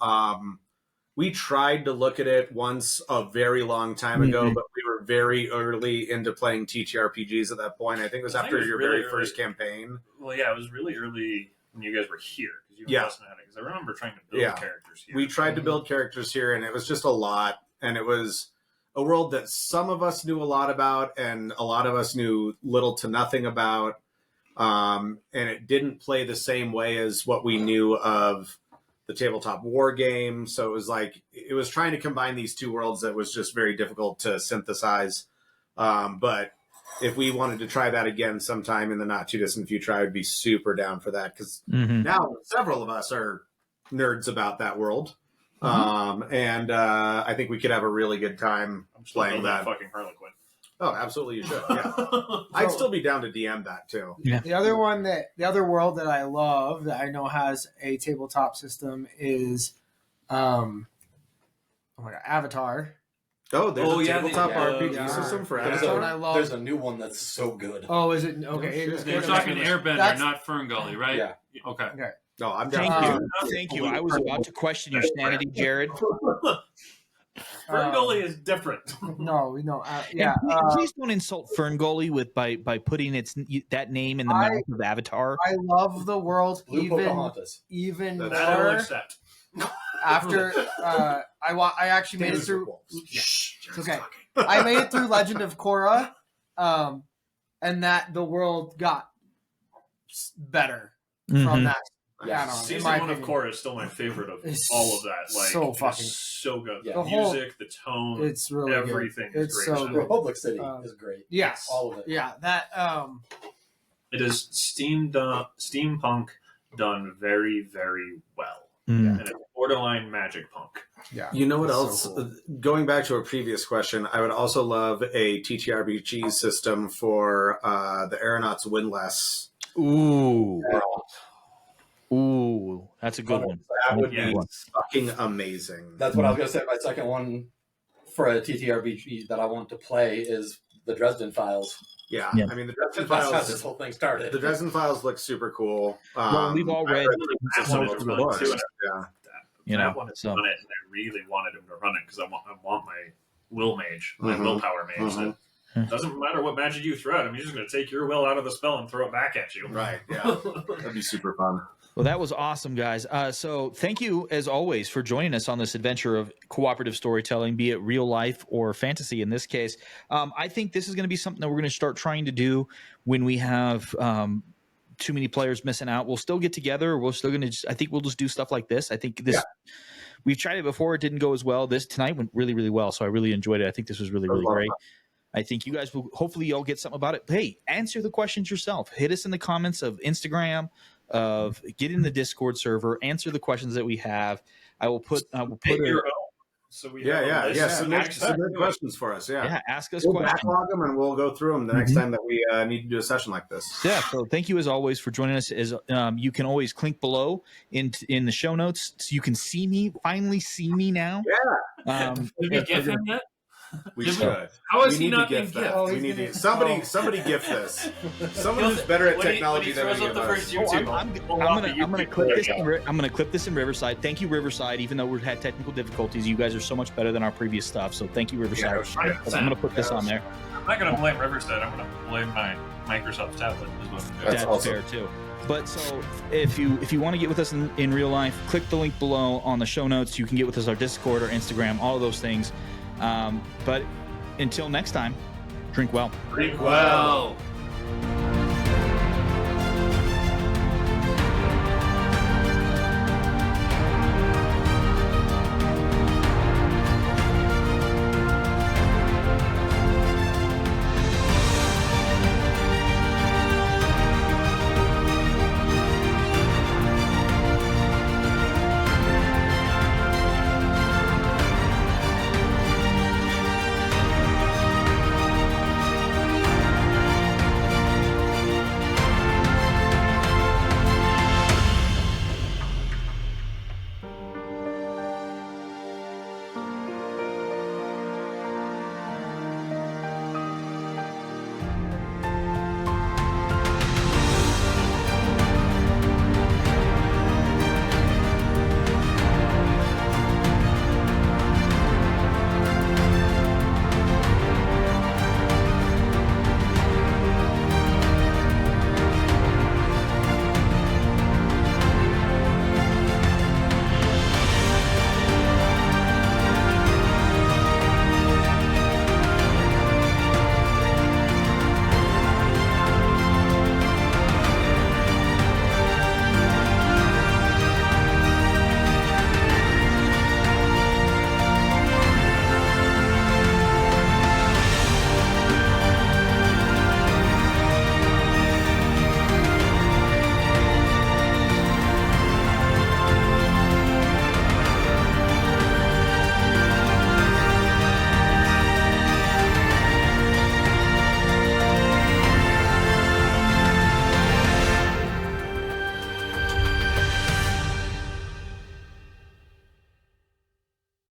Speaker 2: We tried to look at it once a very long time ago,
Speaker 1: Mhm.
Speaker 2: but we were very early into playing TTRPGs at that point. I think it was
Speaker 3: I think
Speaker 2: after
Speaker 3: it was
Speaker 2: your
Speaker 3: really
Speaker 2: very first
Speaker 3: early.
Speaker 2: campaign.
Speaker 3: Well, yeah, it was really early when you guys were here. because you and
Speaker 2: Yeah.
Speaker 3: Justin had it. Because I remember trying to build
Speaker 2: Yeah.
Speaker 3: characters here.
Speaker 2: We tried to build characters here, and it was just a lot. And it was a world that some of us knew a lot about, and a lot of us knew little to nothing about. And it didn't play the same way as what we knew of the tabletop war game. So it was like it was trying to combine these two worlds that was just very difficult to synthesize. But if we wanted to try that again sometime in the not too distant future, I would be super down for that, because now several of us are nerds about that world. And I think we could have a really good time
Speaker 3: I'm still
Speaker 2: playing
Speaker 3: building
Speaker 2: that.
Speaker 3: fucking Harlequin.
Speaker 2: Oh, absolutely, you should. Yeah. I'd still be down to DM that too.
Speaker 5: The other world that I love that I know has a tabletop system is, oh my god, Avatar.
Speaker 2: Oh, there's a tabletop
Speaker 3: the
Speaker 2: RPG system for
Speaker 5: That's
Speaker 2: Avatar.
Speaker 5: what I love.
Speaker 7: There's a new one that's so good.
Speaker 5: Oh, is it okay?
Speaker 2: shit.
Speaker 5: It's
Speaker 4: We're
Speaker 5: good.
Speaker 4: talking Airbender,
Speaker 5: That's-
Speaker 4: not Ferngully, right?
Speaker 7: Yeah.
Speaker 4: Okay.
Speaker 2: No, I'm down.
Speaker 1: Thank
Speaker 2: for
Speaker 1: you.
Speaker 2: that.
Speaker 1: Thank you. I was about to question your sanity, Jared.
Speaker 3: Ferngully is different.
Speaker 5: No,
Speaker 1: And please don't insult Ferngully by putting that name in the mouth of Avatar.
Speaker 5: I love the world
Speaker 7: Blue
Speaker 5: even
Speaker 7: Pocahontas.
Speaker 5: even
Speaker 2: That's
Speaker 3: That I will
Speaker 5: more
Speaker 3: accept.
Speaker 5: after I actually made it through.
Speaker 2: Shh,
Speaker 5: It's okay. I made it through Legend of Korra, and that the world got better from that.
Speaker 7: Yeah.
Speaker 5: add-on, in
Speaker 3: Season
Speaker 5: my
Speaker 3: 1 of
Speaker 5: opinion.
Speaker 3: Korra is still my favorite of
Speaker 5: It's
Speaker 3: all of that. Like,
Speaker 5: so
Speaker 3: it's
Speaker 5: fucking-
Speaker 3: so good.
Speaker 7: Yeah.
Speaker 3: The
Speaker 5: The whole-
Speaker 3: music, the tone,
Speaker 5: It's really
Speaker 3: everything
Speaker 5: good.
Speaker 3: is
Speaker 5: It's
Speaker 3: great.
Speaker 5: so
Speaker 3: about it.
Speaker 5: good.
Speaker 7: Republic City
Speaker 5: Um,
Speaker 7: is great.
Speaker 5: Yes,
Speaker 7: All of it.
Speaker 5: Yeah, that
Speaker 3: It is steampunk done very, very well.
Speaker 1: Mm.
Speaker 3: And it's borderline magic punk.
Speaker 5: yeah.
Speaker 2: You know what
Speaker 5: That's
Speaker 2: else?
Speaker 5: so cool.
Speaker 2: Going back to a previous question, I would also love a ttrpg system for the Aeronauts Windlass.
Speaker 1: Ooh. Ooh, that's a good one.
Speaker 2: That would
Speaker 3: Yeah.
Speaker 2: be fucking amazing.
Speaker 7: That's what I was going to say. My second one for a TTRPG that I want to play is the Dresden Files.
Speaker 2: Yeah.
Speaker 1: Yeah.
Speaker 2: I mean, the Dresden
Speaker 7: That's how
Speaker 2: Files.
Speaker 7: this whole thing started.
Speaker 2: The Dresden Files look super cool.
Speaker 1: Well, we've all read
Speaker 3: That's
Speaker 1: most
Speaker 3: what
Speaker 1: of the
Speaker 3: it's
Speaker 1: books.
Speaker 3: fun, too.
Speaker 2: Yeah.
Speaker 1: You
Speaker 3: I
Speaker 1: know,
Speaker 3: wanted to
Speaker 1: so
Speaker 3: run it, and I really wanted him to run it because I want my will mage, my
Speaker 2: Mhm.
Speaker 3: willpower mage.
Speaker 2: Mhm.
Speaker 3: That doesn't matter what magic you throw at him; he's just going to take your will out of the spell and throw it back at you.
Speaker 2: Right. Yeah. That'd be super fun.
Speaker 1: well, that was awesome, guys. So thank you, as always, for joining us on this adventure of cooperative storytelling, be it real life or fantasy in this case. I think this is going to be something that we're going to start trying to do when we have too many players missing out. We'll still get together. We're still going to. I think we'll just do stuff like this. I think this.
Speaker 2: Yeah.
Speaker 1: We've tried it before. It didn't go as well. This tonight went really, really well. So I really enjoyed it. I think this was really, really great. I think you guys will hopefully you'll get something about it. Hey, answer the questions yourself. Hit us in the comments of Instagram, of get in the Discord server, answer the questions that we have. I will put
Speaker 3: Pick
Speaker 1: a,
Speaker 3: your own. So we
Speaker 2: Yeah.
Speaker 3: have a
Speaker 2: Yeah.
Speaker 3: list
Speaker 2: Yeah.
Speaker 3: of
Speaker 2: Submit
Speaker 3: access to it.
Speaker 2: questions for us. Yeah.
Speaker 1: yeah, ask us
Speaker 2: We'll
Speaker 1: questions.
Speaker 2: backlog them and we'll go through them the next time that we need to do a session like this.
Speaker 1: Yeah, so thank you as always for joining us. As you can always click below in the show notes so you can see me, finally see me now.
Speaker 2: Yeah.
Speaker 4: Did we give him that?
Speaker 2: We
Speaker 4: Did we-
Speaker 2: should.
Speaker 4: How is
Speaker 2: We
Speaker 4: he
Speaker 2: need
Speaker 4: not
Speaker 2: to
Speaker 4: being
Speaker 2: gift that.
Speaker 4: gift?
Speaker 5: Oh,
Speaker 2: We
Speaker 5: he's
Speaker 2: need
Speaker 5: gonna-
Speaker 2: to somebody
Speaker 5: oh.
Speaker 2: somebody gift this. Someone who's better at technology than
Speaker 4: when he
Speaker 2: any
Speaker 4: throws
Speaker 2: of
Speaker 4: up the
Speaker 2: us.
Speaker 4: first
Speaker 1: Oh,
Speaker 4: YouTube,
Speaker 1: I'm gonna clip this. I'm gonna clip this in Riverside. Thank you, Riverside. Even though we've had technical difficulties, you guys are so much better than our previous stuff. So thank you, Riverside.
Speaker 2: Yeah, it was great.
Speaker 1: I'm gonna put this on there.
Speaker 3: I'm not going to blame Riverside. I'm going to blame my Microsoft tablet. Is what I'm doing.
Speaker 2: That's awesome.
Speaker 1: fair too. But so if you want to get with us in real life, click the link below on the show notes. You can get with us our Discord or Instagram, all of those things. But until next time, drink well.
Speaker 3: Drink well.